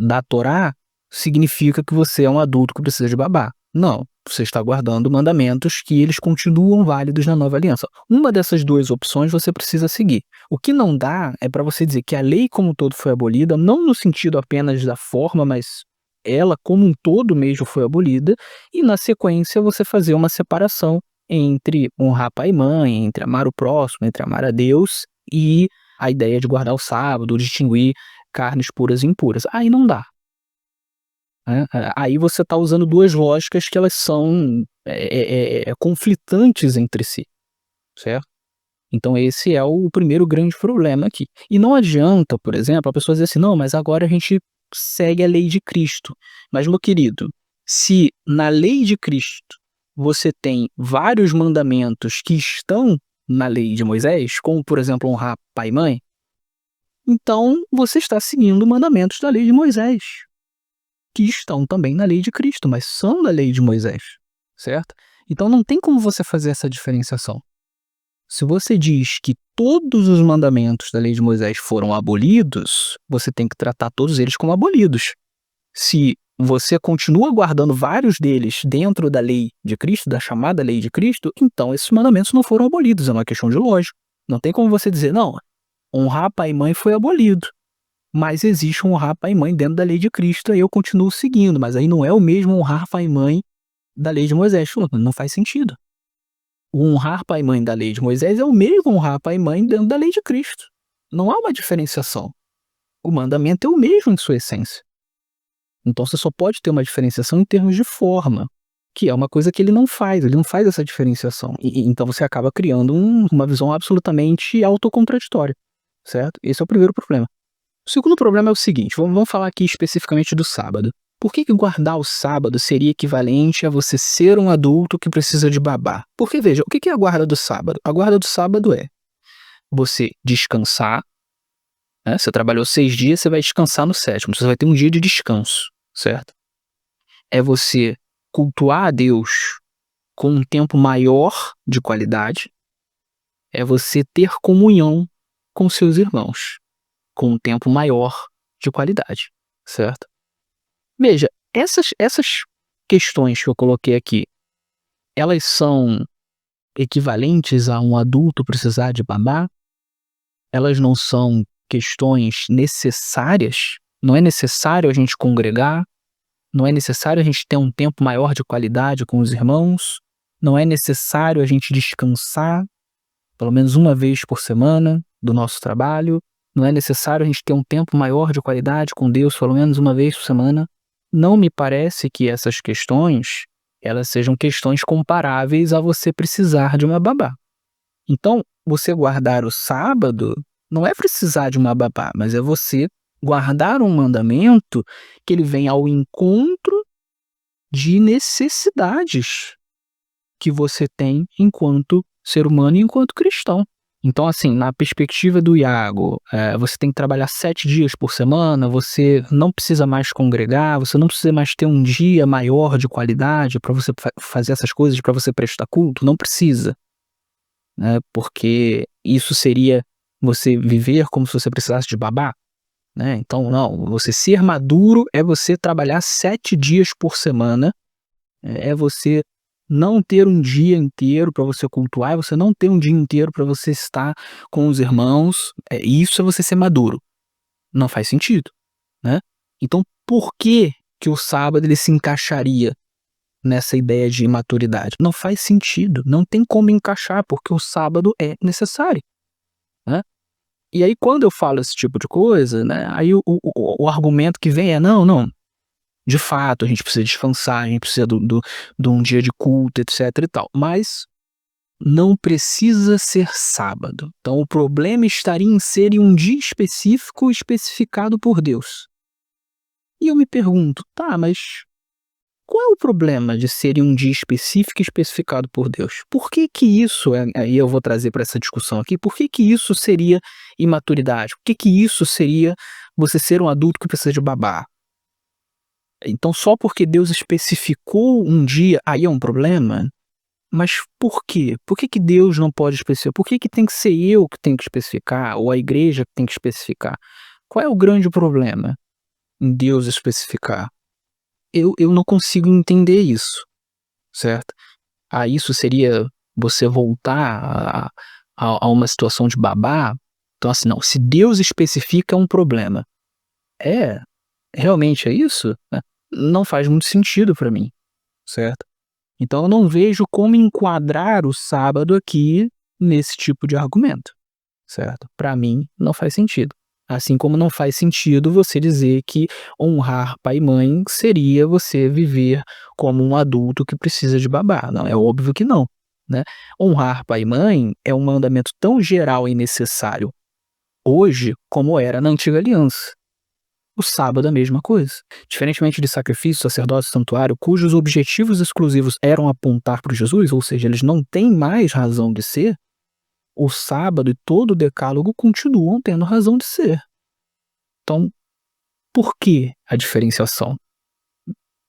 da Torá significa que você é um adulto que precisa de babá. Não, você está guardando mandamentos que eles continuam válidos na nova aliança. Uma dessas duas opções você precisa seguir. O que não dá é para você dizer que a lei como um todo foi abolida, não no sentido apenas da forma, mas ela como um todo mesmo foi abolida, e na sequência você fazer uma separação entre honrar pai e mãe, entre amar o próximo, entre amar a Deus e a ideia de guardar o sábado, distinguir carnes puras e impuras. Aí não dá. Aí você está usando duas lógicas que elas são conflitantes entre si, certo? Então esse é o primeiro grande problema aqui. E não adianta, por exemplo, a pessoa dizer assim: não, mas agora a gente segue a lei de Cristo. Mas, meu querido, se na lei de Cristo você tem vários mandamentos que estão na lei de Moisés, como, por exemplo, honrar pai e mãe, então você está seguindo mandamentos da lei de Moisés, que estão também na lei de Cristo, mas são da lei de Moisés, certo? Então não tem como você fazer essa diferenciação. Se você diz que todos os mandamentos da lei de Moisés foram abolidos, você tem que tratar todos eles como abolidos. Se você continua guardando vários deles dentro da lei de Cristo, da chamada lei de Cristo, então esses mandamentos não foram abolidos, é uma questão de lógica. Não tem como você dizer, não, honrar pai e mãe foi abolido, mas existe um honrar pai e mãe dentro da lei de Cristo, aí eu continuo seguindo, mas aí não é o mesmo honrar pai e mãe da lei de Moisés. Não faz sentido. O honrar pai e mãe da lei de Moisés é o mesmo honrar pai e mãe dentro da lei de Cristo. Não há uma diferenciação. O mandamento é o mesmo em sua essência. Então você só pode ter uma diferenciação em termos de forma, que é uma coisa que ele não faz essa diferenciação. Então você acaba criando uma visão absolutamente autocontraditória, certo? Esse é o primeiro problema. O segundo problema é o seguinte, vamos falar aqui especificamente do sábado. Por que guardar o sábado seria equivalente a você ser um adulto que precisa de babá? Porque, veja, o que é a guarda do sábado? A guarda do sábado é você descansar, né? Você trabalhou 6 dias, você vai descansar no 7º, você vai ter um dia de descanso, certo? É você cultuar a Deus com um tempo maior de qualidade, é você ter comunhão com seus irmãos, com um tempo maior de qualidade, certo? Veja, essas questões que eu coloquei aqui, elas são equivalentes a um adulto precisar de babá? Elas não são questões necessárias? Não é necessário a gente congregar? Não é necessário a gente ter um tempo maior de qualidade com os irmãos? Não é necessário a gente descansar pelo menos uma vez por semana do nosso trabalho? Não é necessário a gente ter um tempo maior de qualidade com Deus pelo menos uma vez por semana? Não me parece que essas questões, elas sejam questões comparáveis a você precisar de uma babá. Então, você guardar o sábado não é precisar de uma babá, mas é você guardar um mandamento que ele vem ao encontro de necessidades que você tem enquanto ser humano e enquanto cristão. Então, assim, na perspectiva do Iago, você tem que trabalhar 7 dias por semana, você não precisa mais congregar, você não precisa mais ter um dia maior de qualidade para você fazer essas coisas, para você prestar culto, não precisa, né? Porque isso seria você viver como se você precisasse de babá, né? Então, não, você ser maduro é você trabalhar 7 dias por semana, é você não ter um dia inteiro para você cultuar, é você não ter um dia inteiro para você estar com os irmãos, isso é você ser maduro. Não faz sentido, né? Então, por que o sábado ele se encaixaria nessa ideia de imaturidade? Não faz sentido, não tem como encaixar, porque o sábado é necessário, né? E aí, quando eu falo esse tipo de coisa, né, aí o argumento que vem é, não, de fato, a gente precisa descansar, a gente precisa de um dia de culto, etc e tal. Mas não precisa ser sábado. Então, o problema estaria em ser em um dia específico especificado por Deus. E eu me pergunto, tá, mas qual é o problema de ser em um dia específico especificado por Deus? Por que isso, aí eu vou trazer para essa discussão aqui, por que isso seria imaturidade? Por que isso seria você ser um adulto que precisa de babá? Então, só porque Deus especificou um dia, aí é um problema? Mas por quê? Por que Deus não pode especificar? Por que tem que ser eu que tenho que especificar, ou a igreja que tem que especificar? Qual é o grande problema em Deus especificar? Eu não consigo entender isso, certo? Isso seria você voltar a uma situação de babá? Então, assim, não, se Deus especifica é um problema. Realmente é isso? Não faz muito sentido para mim, certo? Então eu não vejo como enquadrar o sábado aqui nesse tipo de argumento, certo? Para mim não faz sentido. Assim como não faz sentido você dizer que honrar pai e mãe seria você viver como um adulto que precisa de babá. Não, é óbvio que não, né? Honrar pai e mãe é um mandamento tão geral e necessário hoje como era na antiga aliança. O sábado é a mesma coisa. Diferentemente de sacrifício, sacerdócio, santuário, cujos objetivos exclusivos eram apontar para Jesus, ou seja, eles não têm mais razão de ser, o sábado e todo o decálogo continuam tendo razão de ser. Então, por que a diferenciação?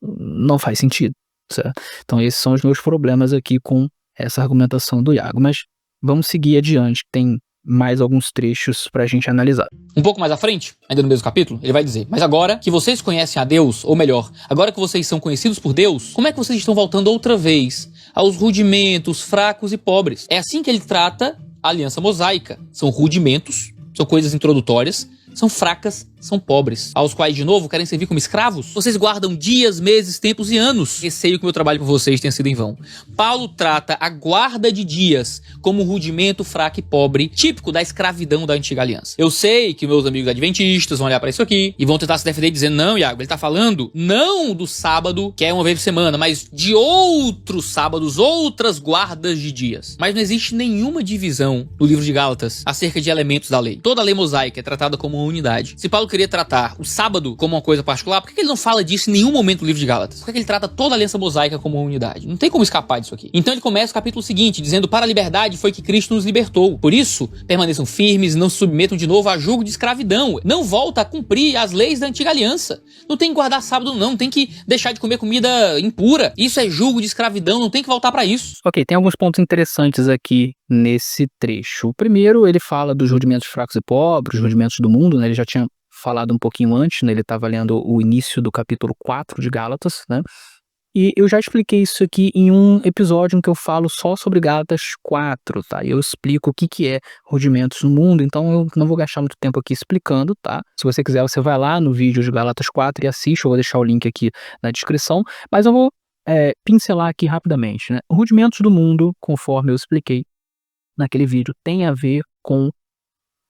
Não faz sentido, certo? Então, esses são os meus problemas aqui com essa argumentação do Iago. Mas Vamos seguir adiante, tem mais alguns trechos para a gente analisar. Um pouco mais à frente, ainda no mesmo capítulo, ele vai dizer: mas agora que vocês conhecem a Deus, ou melhor, agora que vocês são conhecidos por Deus, como é que vocês estão voltando outra vez aos rudimentos fracos e pobres? É assim que ele trata a aliança mosaica. São rudimentos, são coisas introdutórias, são fracas, são pobres, aos quais, de novo, querem servir como escravos. Vocês guardam dias, meses, tempos e anos. Receio que o meu trabalho por vocês tenha sido em vão. Paulo trata a guarda de dias como um rudimento fraco e pobre, típico da escravidão da antiga aliança. Eu sei que meus amigos adventistas vão olhar para isso aqui e vão tentar se defender dizendo: não, Iago, ele tá falando não do sábado, que é uma vez por semana, mas de outros sábados, outras guardas de dias. Mas não existe nenhuma divisão no livro de Gálatas acerca de elementos da lei. Toda a lei mosaica é tratada como uma unidade. Se Paulo queria tratar o sábado como uma coisa particular, por que ele não fala disso em nenhum momento no livro de Gálatas? Por que ele trata toda a aliança mosaica como uma unidade? Não tem como escapar disso aqui. Então ele começa o capítulo seguinte, dizendo: para a liberdade foi que Cristo nos libertou. Por isso, permaneçam firmes e não se submetam de novo a julgo de escravidão. Não volta a cumprir as leis da antiga aliança. Não tem que guardar sábado, não tem que deixar de comer comida impura. Isso é julgo de escravidão, não tem que voltar para isso. Ok, tem alguns pontos interessantes aqui nesse trecho. O primeiro, ele fala dos rudimentos fracos e pobres, os rudimentos do mundo, né? Ele já tinha falado um pouquinho antes, né? Ele estava lendo o início do capítulo 4 de Gálatas, né? E eu já expliquei isso aqui em um episódio em que eu falo só sobre Gálatas 4, tá? Eu explico o que é rudimentos no mundo, então eu não vou gastar muito tempo aqui explicando, tá? Se você quiser, você vai lá no vídeo de Gálatas 4 e assiste, eu vou deixar o link aqui na descrição, mas eu vou pincelar aqui rapidamente, né? Rudimentos do mundo, conforme eu expliquei naquele vídeo, tem a ver com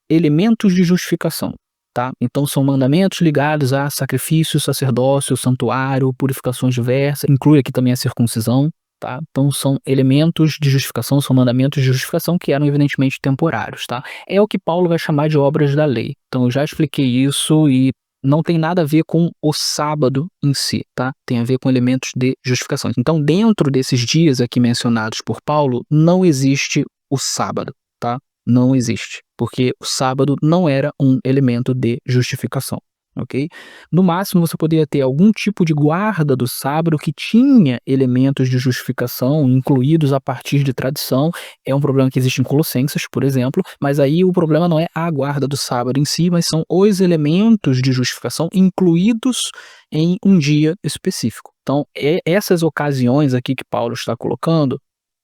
elementos de justificação, tá? Então são mandamentos ligados a sacrifício, sacerdócio, santuário, purificações diversas, inclui aqui também a circuncisão, tá? Então são elementos de justificação, são mandamentos de justificação que eram evidentemente temporários, tá? É o que Paulo vai chamar de obras da lei. Então eu já expliquei isso e não tem nada a ver com o sábado em si, tá? Tem a ver com elementos de justificação. Então, dentro desses dias aqui mencionados por Paulo, não existe o sábado, tá? Não existe, porque o sábado não era um elemento de justificação, ok? No máximo, você poderia ter algum tipo de guarda do sábado que tinha elementos de justificação incluídos a partir de tradição. É um problema que existe em Colossenses, por exemplo, mas aí o problema não é a guarda do sábado em si, mas são os elementos de justificação incluídos em um dia específico. Então, essas ocasiões aqui que Paulo está colocando,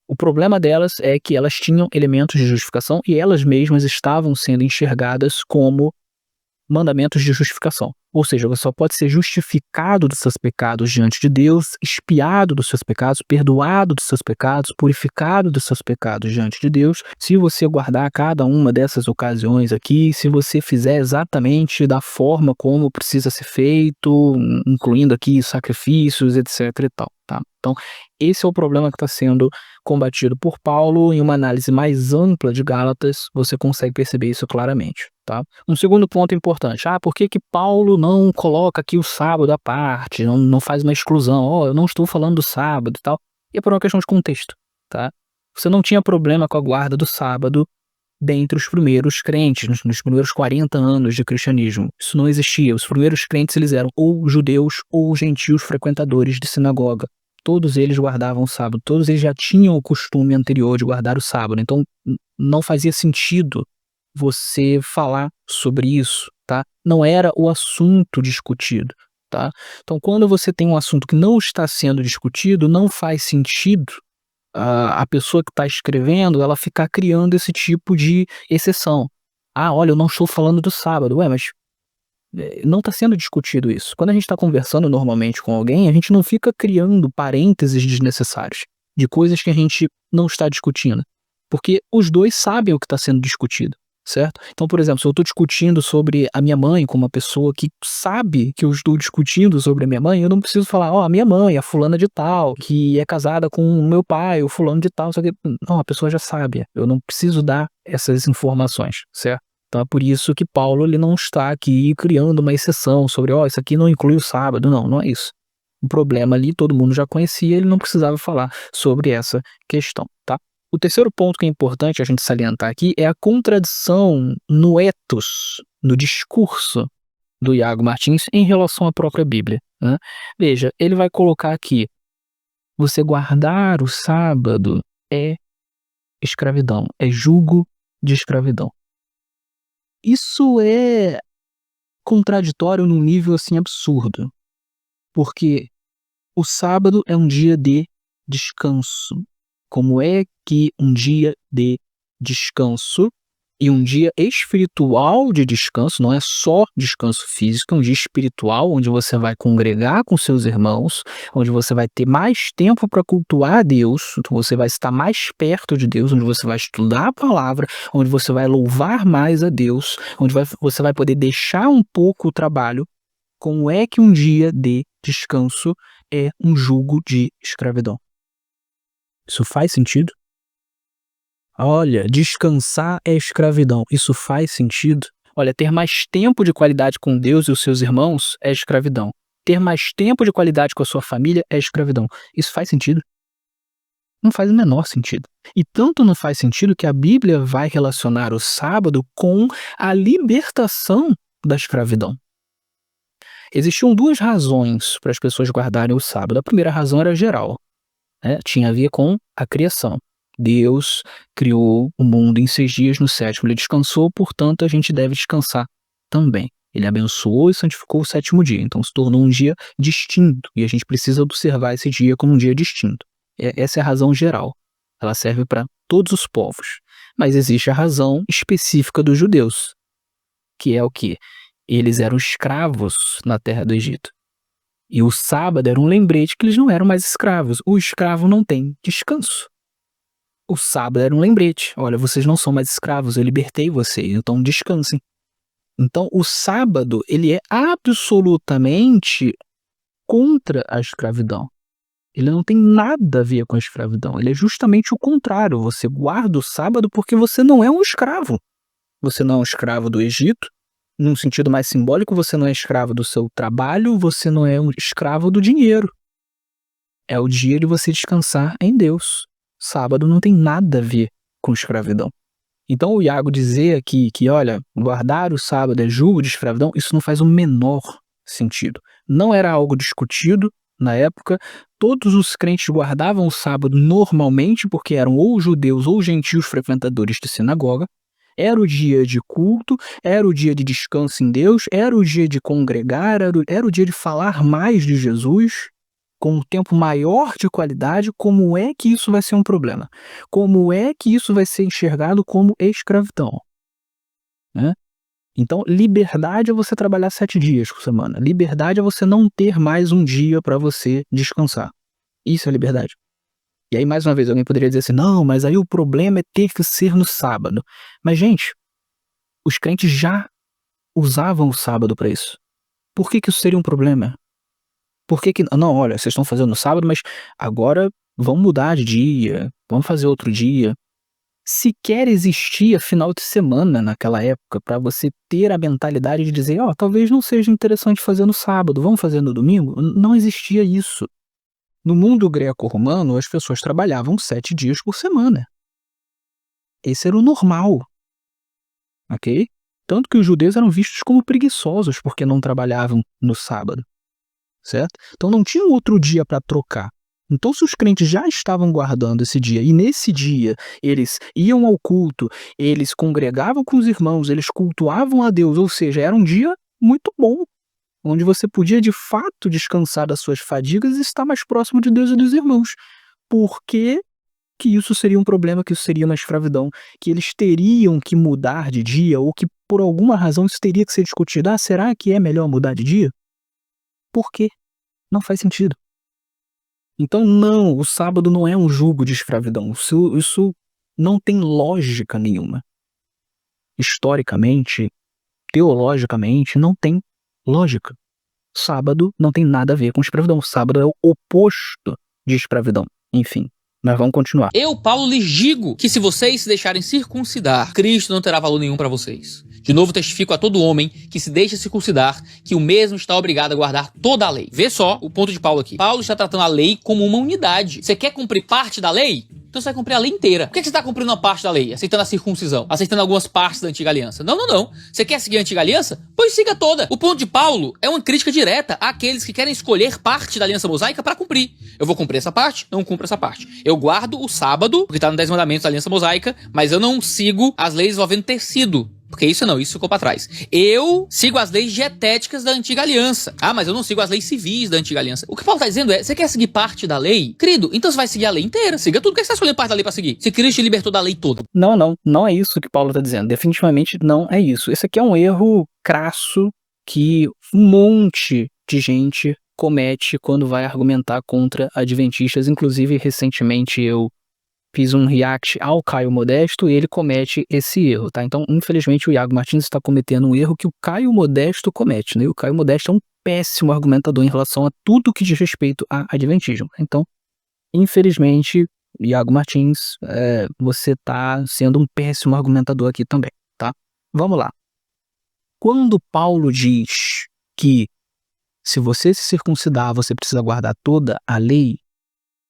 o problema delas é que elas tinham elementos de justificação e elas mesmas estavam sendo enxergadas como mandamentos de justificação. Ou seja, você só pode ser justificado dos seus pecados diante de Deus, expiado dos seus pecados, perdoado dos seus pecados, purificado dos seus pecados diante de Deus, se você guardar cada uma dessas ocasiões aqui, se você fizer exatamente da forma como precisa ser feito, incluindo aqui sacrifícios, etc e tal, tá? Então, esse é o problema que está sendo combatido por Paulo. Em uma análise mais ampla de Gálatas, você consegue perceber isso claramente, tá? Um segundo ponto importante: por que que Paulo não coloca aqui o sábado à parte, não faz uma exclusão? Eu não estou falando do sábado e tal. E é por uma questão de contexto, tá? Você não tinha problema com a guarda do sábado dentre os primeiros crentes, nos primeiros 40 anos de cristianismo. Isso não existia. Os primeiros crentes, eles eram ou judeus ou gentios frequentadores de sinagoga. Todos eles guardavam o sábado, todos eles já tinham o costume anterior de guardar o sábado, então não fazia sentido você falar sobre isso, tá? Não era o assunto discutido, tá? Então, quando você tem um assunto que não está sendo discutido, não faz sentido a pessoa que está escrevendo, ela ficar criando esse tipo de exceção. Olha, eu não estou falando do sábado. Ué, mas não está sendo discutido isso. Quando a gente está conversando normalmente com alguém, a gente não fica criando parênteses desnecessários de coisas que a gente não está discutindo, porque os dois sabem o que está sendo discutido, certo? Então, por exemplo, se eu estou discutindo sobre a minha mãe com uma pessoa que sabe que eu estou discutindo sobre a minha mãe, eu não preciso falar: a minha mãe, a fulana de tal, que é casada com o meu pai, o fulano de tal, só que não, a pessoa já sabe. Eu não preciso dar essas informações, certo? Então é por isso que Paulo, ele não está aqui criando uma exceção sobre, isso aqui não inclui o sábado. Não é isso. O problema ali todo mundo já conhecia, ele não precisava falar sobre essa questão, tá? O terceiro ponto que é importante a gente salientar aqui é a contradição no ethos, no discurso do Iago Martins em relação à própria Bíblia, né? Veja, ele vai colocar aqui: você guardar o sábado é escravidão, é jugo de escravidão. Isso é contraditório num nível assim absurdo, porque o sábado é um dia de descanso. Como é que um dia de descanso e um dia espiritual de descanso, não é só descanso físico, é um dia espiritual onde você vai congregar com seus irmãos, onde você vai ter mais tempo para cultuar a Deus, então você vai estar mais perto de Deus, onde você vai estudar a palavra, onde você vai louvar mais a Deus, onde você vai poder deixar um pouco o trabalho. Como é que um dia de descanso é um jugo de escravidão? Isso faz sentido? Olha, descansar é escravidão. Isso faz sentido? Olha, ter mais tempo de qualidade com Deus e os seus irmãos é escravidão. Ter mais tempo de qualidade com a sua família é escravidão. Isso faz sentido? Não faz o menor sentido. E tanto não faz sentido que a Bíblia vai relacionar o sábado com a libertação da escravidão. Existiam duas razões para as pessoas guardarem o sábado. A primeira razão era geral, né? Tinha a ver com a criação. Deus criou o mundo em 6 dias, no 7º ele descansou, portanto a gente deve descansar também. Ele abençoou e santificou o 7º dia, então se tornou um dia distinto, e a gente precisa observar esse dia como um dia distinto. Essa é a razão geral, ela serve para todos os povos. Mas existe a razão específica dos judeus, que é o quê? Eles eram escravos na terra do Egito. E o sábado era um lembrete que eles não eram mais escravos. O escravo não tem descanso. O sábado era um lembrete. Olha, vocês não são mais escravos, eu libertei vocês, então descansem. Então, o sábado, ele é absolutamente contra a escravidão. Ele não tem nada a ver com a escravidão. Ele é justamente o contrário. Você guarda o sábado porque você não é um escravo. Você não é um escravo do Egito. Num sentido mais simbólico, você não é escravo do seu trabalho, você não é um escravo do dinheiro. É o dia de você descansar em Deus. Sábado não tem nada a ver com escravidão. Então o Iago dizer aqui que, olha, guardar o sábado é jugo de escravidão, isso não faz o menor sentido. Não era algo discutido na época, todos os crentes guardavam o sábado normalmente, porque eram ou judeus ou gentios frequentadores de sinagoga. Era o dia de culto, era o dia de descanso em Deus, era o dia de congregar, era o dia de falar mais de Jesus, com um tempo maior de qualidade. Como é que isso vai ser um problema? Como é que isso vai ser enxergado como escravidão? Né? Então, liberdade é você trabalhar 7 dias por semana. Liberdade é você não ter mais um dia para você descansar. Isso é liberdade. E aí, mais uma vez, alguém poderia dizer assim, não, mas aí o problema é ter que ser no sábado. Mas, gente, os crentes já usavam o sábado para isso. Por que isso seria um problema? Por que não, olha, vocês estão fazendo no sábado, mas agora vamos mudar de dia, vamos fazer outro dia. Sequer existia final de semana naquela época para você ter a mentalidade de dizer, talvez não seja interessante fazer no sábado, vamos fazer no domingo? Não existia isso. No mundo greco-romano, as pessoas trabalhavam 7 dias por semana. Esse era o normal. Ok? Tanto que os judeus eram vistos como preguiçosos porque não trabalhavam no sábado. Certo? Então não tinha um outro dia para trocar. Então, se os crentes já estavam guardando esse dia, e nesse dia eles iam ao culto, eles congregavam com os irmãos, eles cultuavam a Deus, ou seja, era um dia muito bom, onde você podia de fato descansar das suas fadigas e estar mais próximo de Deus e dos irmãos. Por que isso seria um problema, que isso seria uma escravidão, que eles teriam que mudar de dia, ou que por alguma razão isso teria que ser discutido? Será que é melhor mudar de dia? Por quê? Não faz sentido. Então, não, o sábado não é um jugo de escravidão. Isso não tem lógica nenhuma. Historicamente, teologicamente, não tem lógica. Sábado não tem nada a ver com escravidão. Sábado é o oposto de escravidão. Enfim, mas vamos continuar. Eu, Paulo, lhes digo que se vocês se deixarem circuncidar, Cristo não terá valor nenhum para vocês. De novo testifico a todo homem que se deixa circuncidar que o mesmo está obrigado a guardar toda a lei. Vê só o ponto de Paulo aqui. Paulo está tratando a lei como uma unidade. Você quer cumprir parte da lei? então você vai cumprir a lei inteira. Por que você está cumprindo uma parte da lei? Aceitando a circuncisão, aceitando algumas partes da antiga aliança? Não, não, não. Você quer seguir a antiga aliança? Pois siga toda. O ponto de Paulo é uma crítica direta àqueles que querem escolher parte da aliança mosaica para cumprir. Eu vou cumprir essa parte, não cumpro essa parte. Eu guardo o sábado, porque está no 10 mandamentos da aliança mosaica, mas eu não sigo as leis envolvendo tecido. Porque isso não, isso ficou pra trás. Eu sigo as leis dietéticas da antiga aliança. Ah, mas eu não sigo as leis civis da antiga aliança. O que Paulo tá dizendo é, você quer seguir parte da lei? Querido, então você vai seguir a lei inteira. Siga tudo. Por que você tá escolhendo parte da lei pra seguir? Se Cristo te libertou da lei toda. Não é isso que Paulo tá dizendo. Definitivamente não é isso. Esse aqui é um erro crasso que um monte de gente comete quando vai argumentar contra adventistas. Inclusive, recentemente eu fiz um react ao Caio Modesto e ele comete esse erro, tá? Então, infelizmente, o Iago Martins está cometendo um erro que o Caio Modesto comete, né? E o Caio Modesto é um péssimo argumentador em relação a tudo que diz respeito a adventismo. Então, infelizmente, Iago Martins, você está sendo um péssimo argumentador aqui também, tá? Vamos lá. Quando Paulo diz que se você se circuncidar, você precisa guardar toda a lei,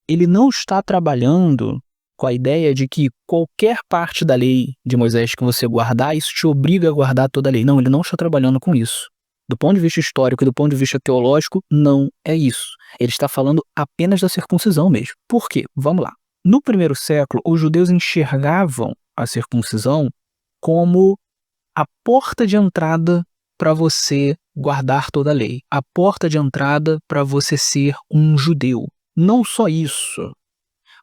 ele não está trabalhando com a ideia de que qualquer parte da lei de Moisés que você guardar, isso te obriga a guardar toda a lei. Não, ele não está trabalhando com isso. Do ponto de vista histórico e do ponto de vista teológico, não é isso. Ele está falando apenas da circuncisão mesmo. Por quê? Vamos lá. No primeiro século, os judeus enxergavam a circuncisão como a porta de entrada para você guardar toda a lei. A porta de entrada para você ser um judeu. Não só isso.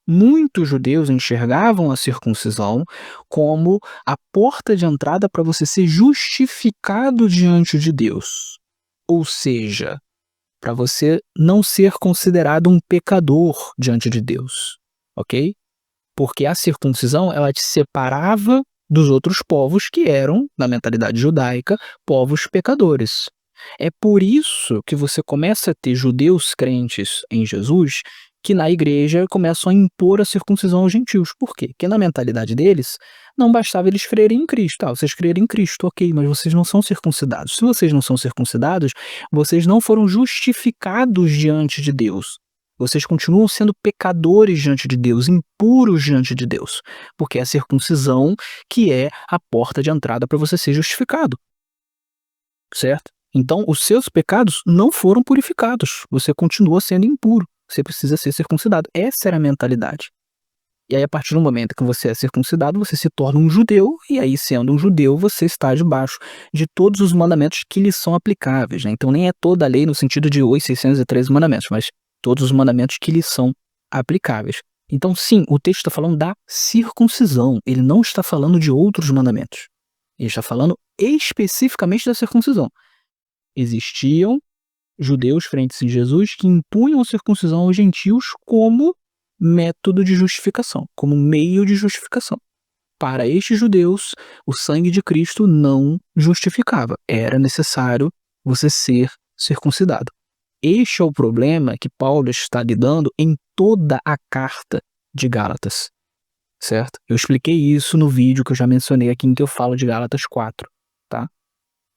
Muitos judeus enxergavam a circuncisão como a porta de entrada para você ser justificado diante de Deus. Ou seja, para você não ser considerado um pecador diante de Deus, ok? Porque a circuncisão, ela te separava dos outros povos que eram, na mentalidade judaica, povos pecadores. É por isso que você começa a ter judeus crentes em Jesus que na igreja começam a impor a circuncisão aos gentios. Por quê? Porque na mentalidade deles, não bastava eles crerem em Cristo. Vocês crerem em Cristo, ok, mas vocês não são circuncidados. Se vocês não são circuncidados, vocês não foram justificados diante de Deus. Vocês continuam sendo pecadores diante de Deus, impuros diante de Deus. Porque é a circuncisão que é a porta de entrada para você ser justificado. Certo? Então, os seus pecados não foram purificados. Você continua sendo impuro. Você precisa ser circuncidado. Essa era a mentalidade. E aí, a partir do momento que você é circuncidado, você se torna um judeu, e aí, sendo um judeu, você está debaixo de todos os mandamentos que lhes são aplicáveis, né? Então, nem é toda a lei no sentido de os 613 mandamentos, mas todos os mandamentos que lhes são aplicáveis. Então, sim, o texto está falando da circuncisão. Ele não está falando de outros mandamentos. Ele está falando especificamente da circuncisão. Existiam judeus frentes em Jesus que impunham a circuncisão aos gentios como método de justificação, como meio de justificação. Para estes judeus, o sangue de Cristo não justificava. Era necessário você ser circuncidado. Este é o problema que Paulo está lidando em toda a carta de Gálatas, certo? Eu expliquei isso no vídeo que eu já mencionei aqui, em que eu falo de Gálatas 4, tá?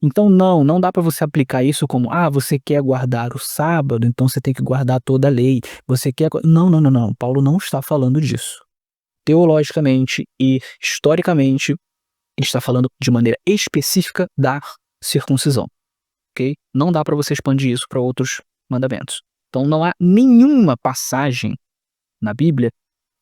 Então não dá para você aplicar isso como, você quer guardar o sábado, então você tem que guardar toda a lei. Você quer... Não. Paulo não está falando disso. Teologicamente e historicamente, ele está falando de maneira específica da circuncisão, ok? Não dá para você expandir isso para outros mandamentos. Então não há nenhuma passagem na Bíblia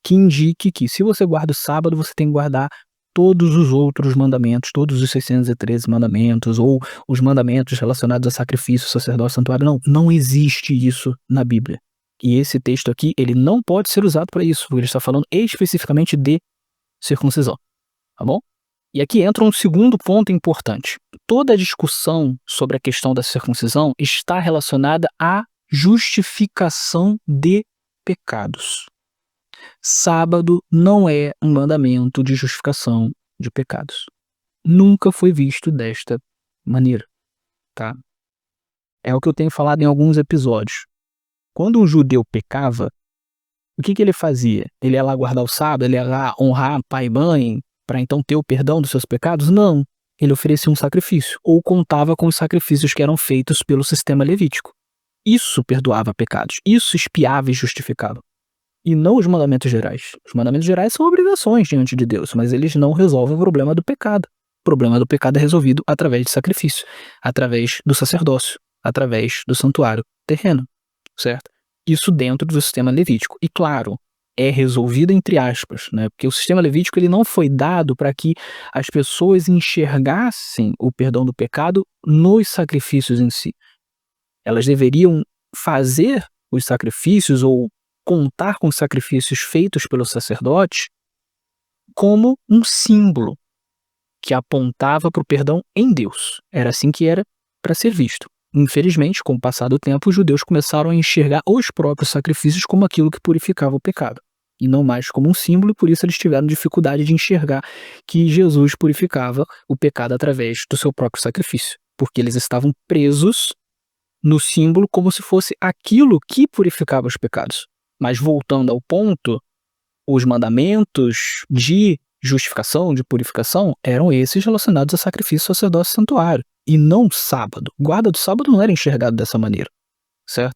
que indique que se você guarda o sábado, você tem que guardar todos os outros mandamentos, todos os 613 mandamentos, ou os mandamentos relacionados a sacrifício, sacerdócio, santuário. Não existe isso na Bíblia. E esse texto aqui, ele não pode ser usado para isso, porque ele está falando especificamente de circuncisão, tá bom? E aqui entra um segundo ponto importante. Toda a discussão sobre a questão da circuncisão está relacionada à justificação de pecados. Sábado não é um mandamento de justificação de pecados. Nunca foi visto desta maneira, tá? É o que eu tenho falado em alguns episódios. Quando um judeu pecava, o que ele fazia? Ele ia lá guardar o sábado, ele ia lá honrar pai e mãe, para então ter o perdão dos seus pecados? Não. Ele oferecia um sacrifício, ou contava com os sacrifícios que eram feitos pelo sistema levítico. Isso perdoava pecados, isso expiava e justificava. e não os mandamentos gerais. Os mandamentos gerais são obrigações diante de Deus, mas eles não resolvem o problema do pecado. O problema do pecado é resolvido através de sacrifício, através do sacerdócio, através do santuário terreno, certo? Isso dentro do sistema levítico. E claro, é resolvido entre aspas, né? Porque o sistema levítico ele não foi dado para que as pessoas enxergassem o perdão do pecado nos sacrifícios em si. Elas deveriam fazer os sacrifícios ou contar com os sacrifícios feitos pelo sacerdote como um símbolo que apontava para o perdão em Deus. Era assim que era para ser visto. Infelizmente, com o passar do tempo, os judeus começaram a enxergar os próprios sacrifícios como aquilo que purificava o pecado, e não mais como um símbolo, e por isso eles tiveram dificuldade de enxergar que Jesus purificava o pecado através do seu próprio sacrifício, porque eles estavam presos no símbolo como se fosse aquilo que purificava os pecados. Mas voltando ao ponto, os mandamentos de justificação, de purificação, eram esses relacionados a sacrifício, sacerdócio e santuário, e não sábado. Guarda do sábado não era enxergado dessa maneira, certo?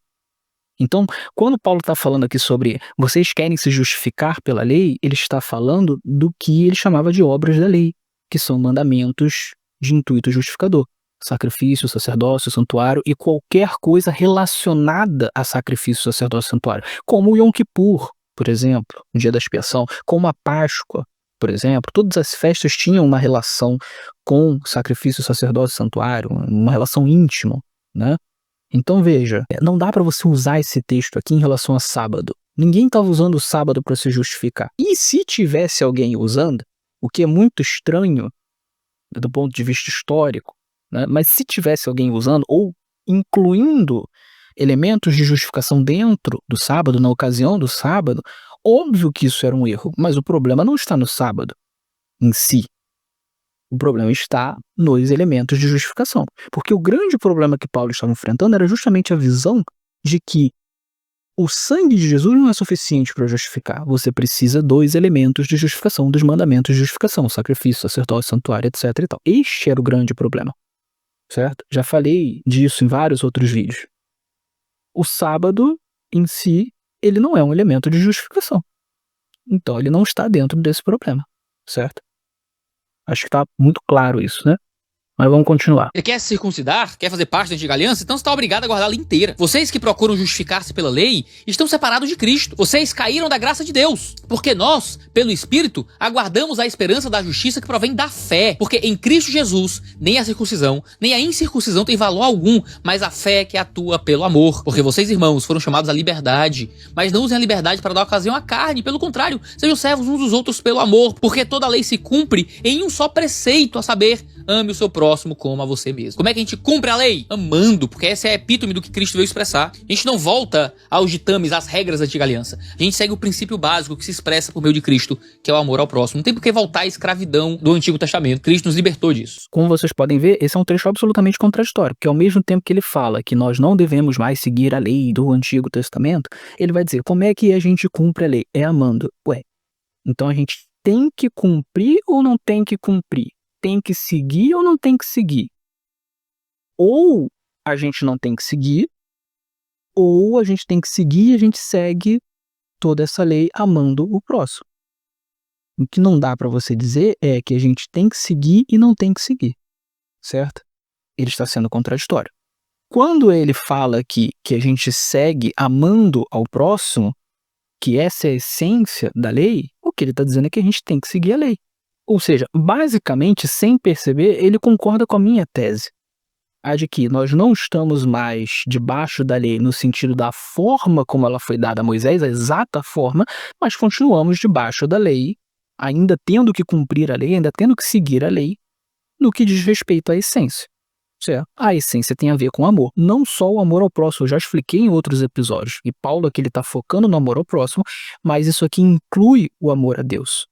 Então, quando Paulo está falando aqui sobre vocês querem se justificar pela lei, ele está falando do que ele chamava de obras da lei, que são mandamentos de intuito justificador. Sacrifício, sacerdócio, santuário e qualquer coisa relacionada a sacrifício, sacerdócio e santuário, como o Yom Kippur, por exemplo, o dia da expiação, como a Páscoa, por exemplo. Todas as festas tinham uma relação com sacrifício, sacerdócio e santuário, uma relação íntima, né? Então veja, não dá para você usar esse texto aqui em relação a sábado. Ninguém estava usando o sábado para se justificar. E se tivesse alguém usando, o que é muito estranho do ponto de vista histórico, né? Mas se tivesse alguém usando ou incluindo elementos de justificação dentro do sábado, na ocasião do sábado, óbvio que isso era um erro, mas o problema não está no sábado em si. O problema está nos elementos de justificação. Porque o grande problema que Paulo estava enfrentando era justamente a visão de que o sangue de Jesus não é suficiente para justificar. Você precisa dos elementos de justificação, dos mandamentos de justificação, sacrifício, sacerdócio, santuário, etc. e tal. Este era o grande problema, certo? Já falei disso em vários outros vídeos. O sábado, em si, ele não é um elemento de justificação. Então, ele não está dentro desse problema, certo? Acho que está muito claro isso, né? Mas vamos continuar. Ele quer se circuncidar? Quer fazer parte da antiga aliança? Então você está obrigado a guardá-la inteira. Vocês que procuram justificar-se pela lei, estão separados de Cristo. Vocês caíram da graça de Deus. Porque nós, pelo Espírito, aguardamos a esperança da justiça que provém da fé. Porque em Cristo Jesus, nem a circuncisão, nem a incircuncisão tem valor algum, mas a fé que atua pelo amor. Porque vocês, irmãos, foram chamados à liberdade, mas não usem a liberdade para dar ocasião à carne. Pelo contrário, sejam servos uns dos outros pelo amor. Porque toda a lei se cumpre em um só preceito, a saber, ame o seu próximo como a você mesmo. Como é que a gente cumpre a lei? Amando, porque essa é a epítome do que Cristo veio expressar. A gente não volta aos ditames, às regras da antiga aliança. A gente segue o princípio básico que se expressa por meio de Cristo, que é o amor ao próximo. Não tem por que voltar à escravidão do Antigo Testamento. Cristo nos libertou disso. Como vocês podem ver, esse é um trecho absolutamente contraditório, porque ao mesmo tempo que ele fala que nós não devemos mais seguir a lei do Antigo Testamento, ele vai dizer, como é que a gente cumpre a lei? É amando. Ué, então a gente tem que cumprir ou não tem que cumprir? Tem que seguir ou não tem que seguir? Ou a gente não tem que seguir, ou a gente tem que seguir e a gente segue toda essa lei amando o próximo. O que não dá para você dizer é que a gente tem que seguir e não tem que seguir, certo? Ele está sendo contraditório. Quando ele fala aqui que a gente segue amando ao próximo, que essa é a essência da lei, o que ele está dizendo é que a gente tem que seguir a lei. Ou seja, basicamente, sem perceber, ele concorda com a minha tese. A de que nós não estamos mais debaixo da lei no sentido da forma como ela foi dada a Moisés, a exata forma, mas continuamos debaixo da lei, ainda tendo que cumprir a lei, ainda tendo que seguir a lei, no que diz respeito à essência. Certo? A essência tem a ver com amor, não só o amor ao próximo, eu já expliquei em outros episódios, e Paulo aqui ele está focando no amor ao próximo, mas isso aqui inclui o amor a Deus.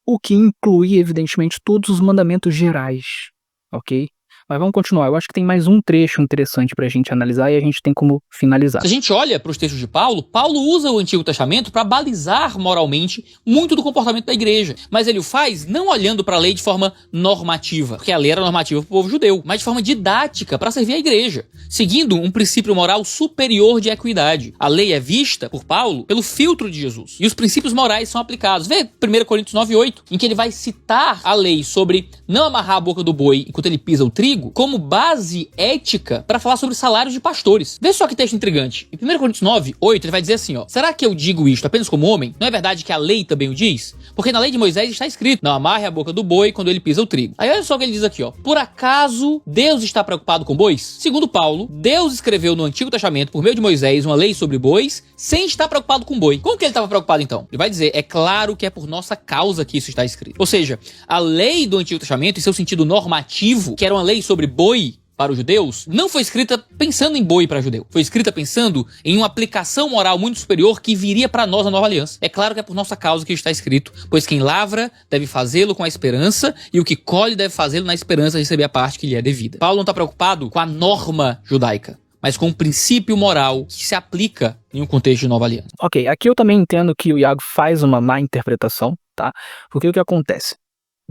O que inclui, evidentemente, todos os mandamentos gerais, ok? Mas vamos continuar. Eu acho que tem mais um trecho interessante pra gente analisar e a gente tem como finalizar. Se a gente olha para os textos de Paulo, Paulo usa o Antigo Testamento para balizar moralmente muito do comportamento da igreja. Mas ele o faz não olhando para a lei de forma normativa, porque a lei era normativa para o povo judeu, mas de forma didática para servir a igreja, seguindo um princípio moral superior de equidade. A lei é vista, por Paulo, pelo filtro de Jesus. E os princípios morais são aplicados. Vê 1 Coríntios 9:8, em que ele vai citar a lei sobre não amarrar a boca do boi enquanto ele pisa o trigo, como base ética para falar sobre salários de pastores. Vê só que texto intrigante. Em 1 Coríntios 9:8, ele vai dizer assim, ó: será que eu digo isto apenas como homem? Não é verdade que a lei também o diz? Porque na lei de Moisés está escrito: não amarre a boca do boi quando ele pisa o trigo. Aí olha só o que ele diz aqui, ó: por acaso Deus está preocupado com bois? Segundo Paulo, Deus escreveu no Antigo Testamento, por meio de Moisés, uma lei sobre bois, sem estar preocupado com boi. Como que ele estava preocupado então? Ele vai dizer: é claro que é por nossa causa que isso está escrito. Ou seja, a lei do Antigo Testamento, em seu sentido normativo, que era uma lei sobre boi para os judeus, não foi escrita pensando em boi para judeu. Foi escrita pensando em uma aplicação moral muito superior que viria para nós na nova aliança. É claro que é por nossa causa que isso está escrito, pois quem lavra deve fazê-lo com a esperança, e o que colhe deve fazê-lo na esperança de receber a parte que lhe é devida. Paulo não está preocupado com a norma judaica, mas com o princípio moral que se aplica em um contexto de nova aliança. Ok, aqui eu também entendo que o Iago faz uma má interpretação, tá? Porque o que acontece?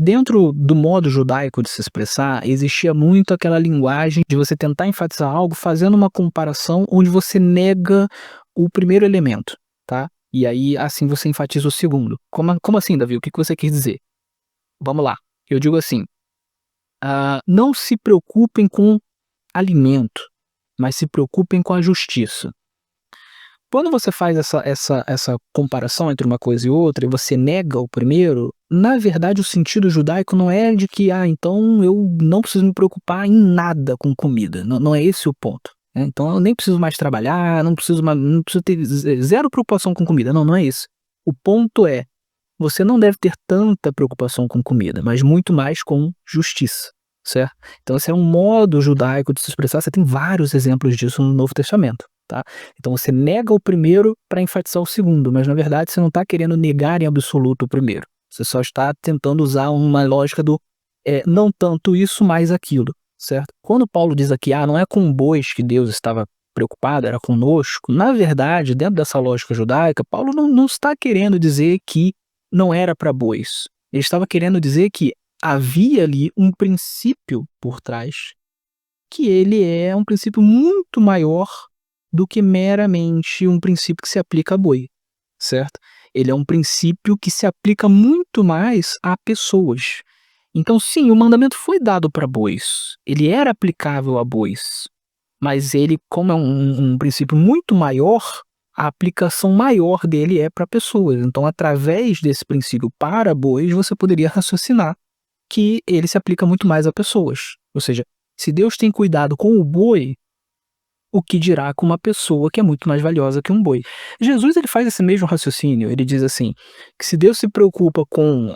Dentro do modo judaico de se expressar, existia muito aquela linguagem de você tentar enfatizar algo fazendo uma comparação onde você nega o primeiro elemento, tá? E aí, assim, você enfatiza o segundo. Como assim, Davi? O que você quis dizer? Vamos lá. Eu digo assim, não se preocupem com alimento, mas se preocupem com a justiça. Quando você faz essa comparação entre uma coisa e outra, e você nega o primeiro, na verdade o sentido judaico não é de que, então eu não preciso me preocupar em nada com comida. Não é esse o ponto, né? Então eu nem preciso mais trabalhar, não preciso ter zero preocupação com comida. Não é isso. O ponto é, você não deve ter tanta preocupação com comida, mas muito mais com justiça, certo? Então esse é um modo judaico de se expressar. Você tem vários exemplos disso no Novo Testamento. Tá? Então você nega o primeiro para enfatizar o segundo, mas na verdade você não está querendo negar em absoluto o primeiro. Você só está tentando usar uma lógica do não tanto isso, mais aquilo, certo? Quando Paulo diz aqui, não é com bois que Deus estava preocupado, era conosco, na verdade, dentro dessa lógica judaica, Paulo não está querendo dizer que não era para bois. Ele estava querendo dizer que havia ali um princípio por trás, que ele é um princípio muito maior do que meramente um princípio que se aplica a boi, certo? Ele é um princípio que se aplica muito mais a pessoas. Então, sim, o mandamento foi dado para bois, ele era aplicável a bois, mas ele, como é um princípio muito maior, a aplicação maior dele é para pessoas. Então, através desse princípio para bois, você poderia raciocinar que ele se aplica muito mais a pessoas. Ou seja, se Deus tem cuidado com o boi, o que dirá com uma pessoa que é muito mais valiosa que um boi? Jesus, ele faz esse mesmo raciocínio. Ele diz assim, que se Deus se preocupa com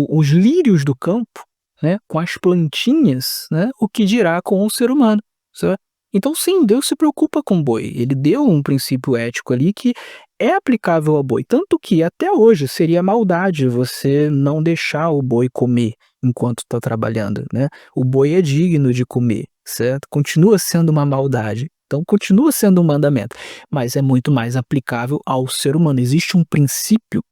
os lírios do campo, né, com as plantinhas, né, o que dirá com o ser humano, certo? Então sim, Deus se preocupa com o boi. Ele deu um princípio ético ali que é aplicável ao boi, tanto que até hoje seria maldade você não deixar o boi comer enquanto está trabalhando, né? O boi é digno de comer, certo? Continua sendo uma maldade, então continua sendo um mandamento, mas é muito mais aplicável ao ser humano. Existe um princípio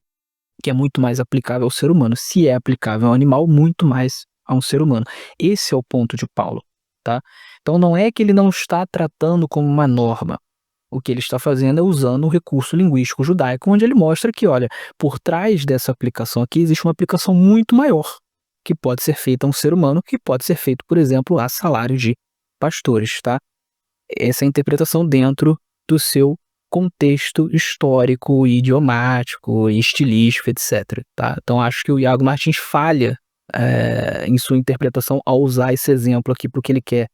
que é muito mais aplicável ao ser humano. Se é aplicável ao animal, muito mais a um ser humano. Esse é o ponto de Paulo, tá? Então não é que ele não está tratando como uma norma. O que ele está fazendo é usando o recurso linguístico judaico, onde ele mostra que, olha, por trás dessa aplicação aqui existe uma aplicação muito maior, que pode ser feita a um ser humano, que pode ser feito, por exemplo, a salário de pastores, tá? Essa é a interpretação dentro do seu contexto histórico, idiomático, estilístico, etc. Tá? Então acho que o Iago Martins falha em sua interpretação ao usar esse exemplo aqui para o que ele quer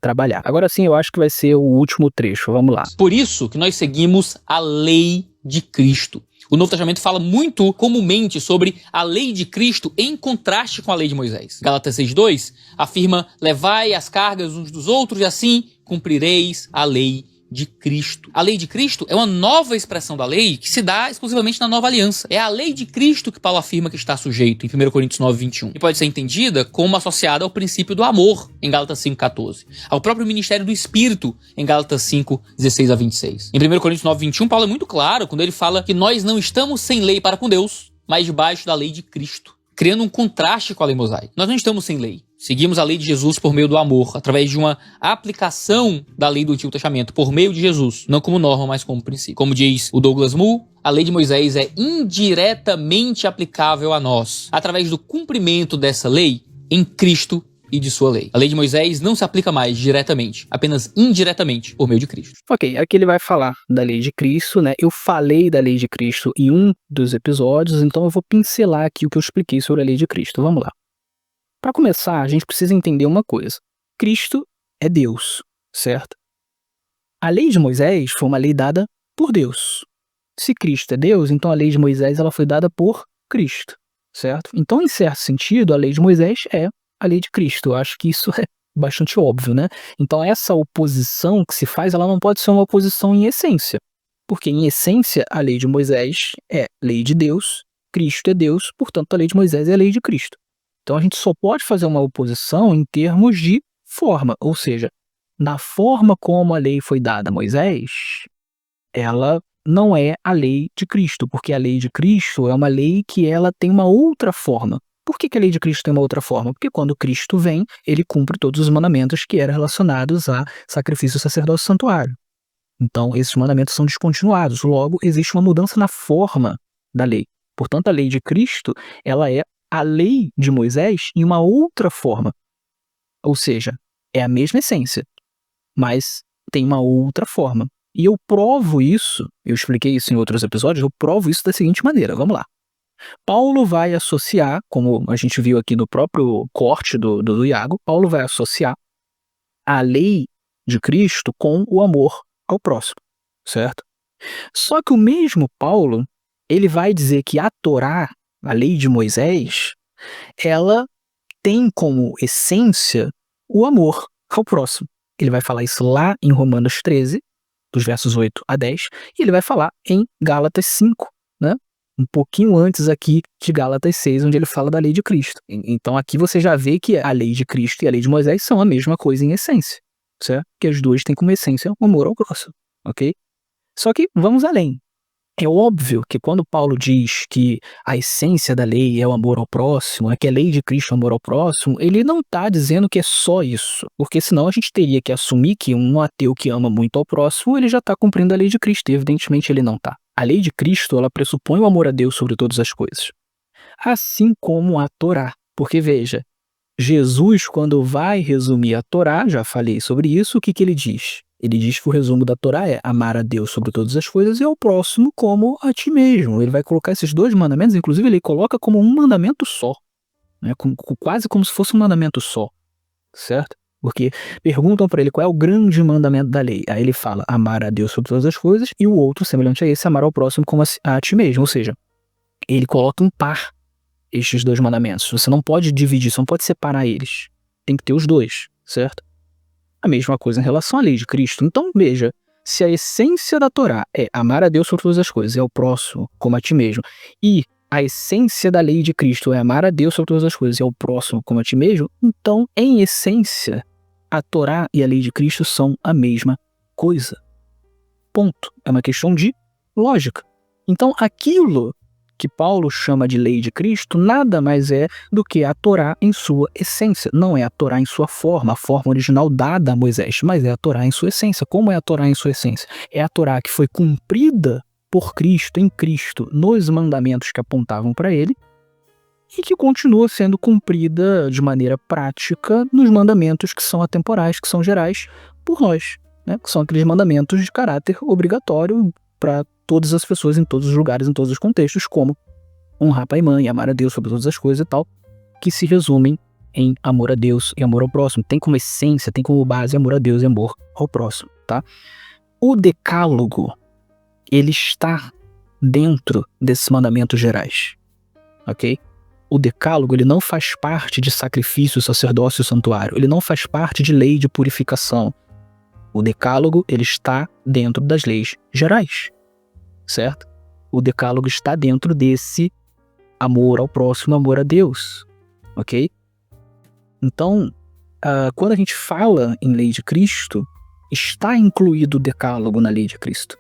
trabalhar. Agora sim, eu acho que vai ser o último trecho. Vamos lá. Por isso que nós seguimos a lei de Cristo. O Novo Testamento fala muito comumente sobre a lei de Cristo em contraste com a lei de Moisés. Gálatas 6:2 afirma: levai as cargas uns dos outros e assim cumprireis a lei de Cristo. A lei de Cristo é uma nova expressão da lei que se dá exclusivamente na nova aliança. É a lei de Cristo que Paulo afirma que está sujeito em 1 Coríntios 9, 21. E pode ser entendida como associada ao princípio do amor, em Gálatas 5, 14. Ao próprio ministério do Espírito, em Gálatas 5, 16 a 26. Em 1 Coríntios 9, 21, Paulo é muito claro quando ele fala que nós não estamos sem lei para com Deus, mas debaixo da lei de Cristo, criando um contraste com a lei mosaica. Nós não estamos sem lei. Seguimos a lei de Jesus por meio do amor, através de uma aplicação da lei do Antigo Testamento, por meio de Jesus, não como norma, mas como princípio. Como diz o Douglas Moo, a lei de Moisés é indiretamente aplicável a nós, através do cumprimento dessa lei em Cristo e de sua lei. A lei de Moisés não se aplica mais diretamente, apenas indiretamente, por meio de Cristo. Ok, aqui ele vai falar da lei de Cristo, né? Eu falei da lei de Cristo em um dos episódios, então eu vou pincelar aqui o que eu expliquei sobre a lei de Cristo. Vamos lá. Para começar, a gente precisa entender uma coisa. Cristo é Deus, certo? A lei de Moisés foi uma lei dada por Deus. Se Cristo é Deus, então a lei de Moisés ela foi dada por Cristo, certo? Então, em certo sentido, a lei de Moisés é a lei de Cristo. Eu acho que isso é bastante óbvio, né? Então, essa oposição que se faz, ela não pode ser uma oposição em essência. Porque, em essência, a lei de Moisés é lei de Deus, Cristo é Deus, portanto, a lei de Moisés é a lei de Cristo. Então, a gente só pode fazer uma oposição em termos de forma, ou seja, na forma como a lei foi dada a Moisés, ela não é a lei de Cristo, porque a lei de Cristo é uma lei que ela tem uma outra forma. Por que a lei de Cristo tem uma outra forma? Porque quando Cristo vem, ele cumpre todos os mandamentos que eram relacionados a sacrifício, sacerdócio e santuário. Então, esses mandamentos são descontinuados. Logo, existe uma mudança na forma da lei. Portanto, a lei de Cristo, ela é a lei de Moisés em uma outra forma. Ou seja, é a mesma essência, mas tem uma outra forma. E eu provo isso, eu expliquei isso em outros episódios, eu provo isso da seguinte maneira, vamos lá. Paulo vai associar, como a gente viu aqui no próprio corte do Iago, Paulo vai associar a lei de Cristo com o amor ao próximo, certo? Só que o mesmo Paulo, ele vai dizer que a Torá, a lei de Moisés, ela tem como essência o amor ao próximo. Ele vai falar isso lá em Romanos 13, dos versos 8 a 10, e ele vai falar em Gálatas 5, né? Um pouquinho antes aqui de Gálatas 6, onde ele fala da lei de Cristo. Então aqui você já vê que a lei de Cristo e a lei de Moisés são a mesma coisa em essência, certo? Que as duas têm como essência o amor ao próximo, ok? Só que vamos além. É óbvio que quando Paulo diz que a essência da lei é o amor ao próximo, é que a lei de Cristo é o amor ao próximo, ele não está dizendo que é só isso, porque senão a gente teria que assumir que um ateu que ama muito ao próximo, ele já está cumprindo a lei de Cristo, e evidentemente ele não está. A lei de Cristo, ela pressupõe o amor a Deus sobre todas as coisas, assim como a Torá, porque veja, Jesus, quando vai resumir a Torá, já falei sobre isso, o que ele diz? Ele diz que o resumo da Torá é amar a Deus sobre todas as coisas e ao próximo como a ti mesmo. Ele vai colocar esses dois mandamentos, inclusive ele coloca como um mandamento só, né? Quase como se fosse um mandamento só, certo? Porque perguntam para ele qual é o grande mandamento da lei. Aí ele fala amar a Deus sobre todas as coisas e o outro, semelhante a esse, amar ao próximo como a ti mesmo. Ou seja, ele coloca um par estes dois mandamentos. Você não pode dividir, você não pode separar eles. Tem que ter os dois, certo? A mesma coisa em relação à lei de Cristo. Então, veja, se a essência da Torá é amar a Deus sobre todas as coisas e ao próximo como a ti mesmo, e a essência da lei de Cristo é amar a Deus sobre todas as coisas e ao próximo como a ti mesmo, então, em essência, a Torá e a lei de Cristo são a mesma coisa. Ponto. É uma questão de lógica. Então, aquilo que Paulo chama de lei de Cristo nada mais é do que a Torá em sua essência. Não é a Torá em sua forma, a forma original dada a Moisés, mas é a Torá em sua essência. Como é a Torá em sua essência? É a Torá que foi cumprida por Cristo, em Cristo, nos mandamentos que apontavam para ele, e que continua sendo cumprida de maneira prática nos mandamentos que são atemporais, que são gerais, por nós, né? Que são aqueles mandamentos de caráter obrigatório para todas as pessoas, em todos os lugares, em todos os contextos, como honrar pai e mãe, amar a Deus sobre todas as coisas e tal, que se resumem em amor a Deus e amor ao próximo. Tem como essência, tem como base amor a Deus e amor ao próximo, tá? O decálogo, ele está dentro desses mandamentos gerais, ok? O decálogo, ele não faz parte de sacrifício, sacerdócio e santuário, ele não faz parte de lei de purificação. O decálogo, ele está dentro das leis gerais, certo? O decálogo está dentro desse amor ao próximo, amor a Deus, ok? Então, quando a gente fala em lei de Cristo, está incluído o decálogo na lei de Cristo.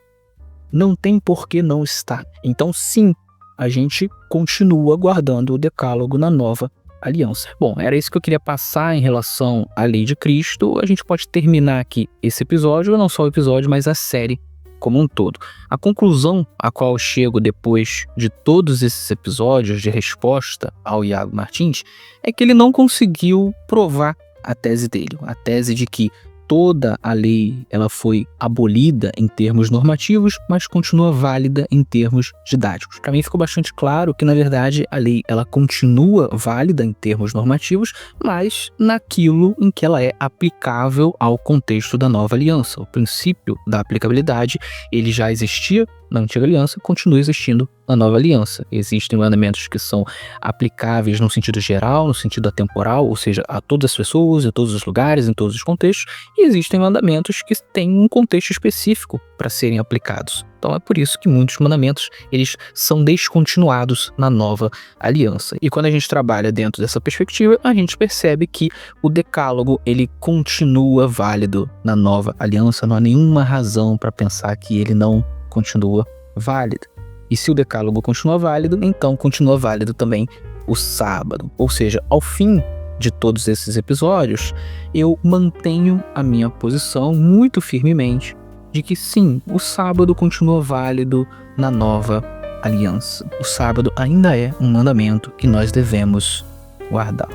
Não tem por que não estar. Então, sim, a gente continua guardando o decálogo na nova aliança. Bom, era isso que eu queria passar em relação à lei de Cristo. A gente pode terminar aqui esse episódio, não só o episódio, mas a série como um todo. A conclusão a qual eu chego depois de todos esses episódios de resposta ao Iago Martins é que ele não conseguiu provar a tese dele, a tese de que toda a lei ela foi abolida em termos normativos, mas continua válida em termos didáticos. Para mim ficou bastante claro que, na verdade, a lei ela continua válida em termos normativos, mas naquilo em que ela é aplicável ao contexto da nova aliança. O princípio da aplicabilidade, ele já existia na antiga aliança, continua existindo na nova aliança. Existem mandamentos que são aplicáveis no sentido geral, no sentido atemporal, ou seja, a todas as pessoas, em todos os lugares, em todos os contextos, e existem mandamentos que têm um contexto específico para serem aplicados. Então é por isso que muitos mandamentos eles são descontinuados na nova aliança. E quando a gente trabalha dentro dessa perspectiva, a gente percebe que o decálogo ele continua válido na nova aliança. Não há nenhuma razão para pensar que ele não continua válido. E se o decálogo continua válido, então continua válido também o sábado. Ou seja, ao fim de todos esses episódios, eu mantenho a minha posição muito firmemente de que sim, o sábado continua válido na nova aliança. O sábado ainda é um mandamento que nós devemos guardar.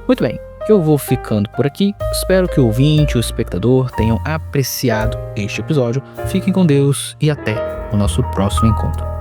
Muito bem, eu vou ficando por aqui. Espero que o ouvinte e o espectador tenham apreciado este episódio. Fiquem com Deus e até o nosso próximo encontro.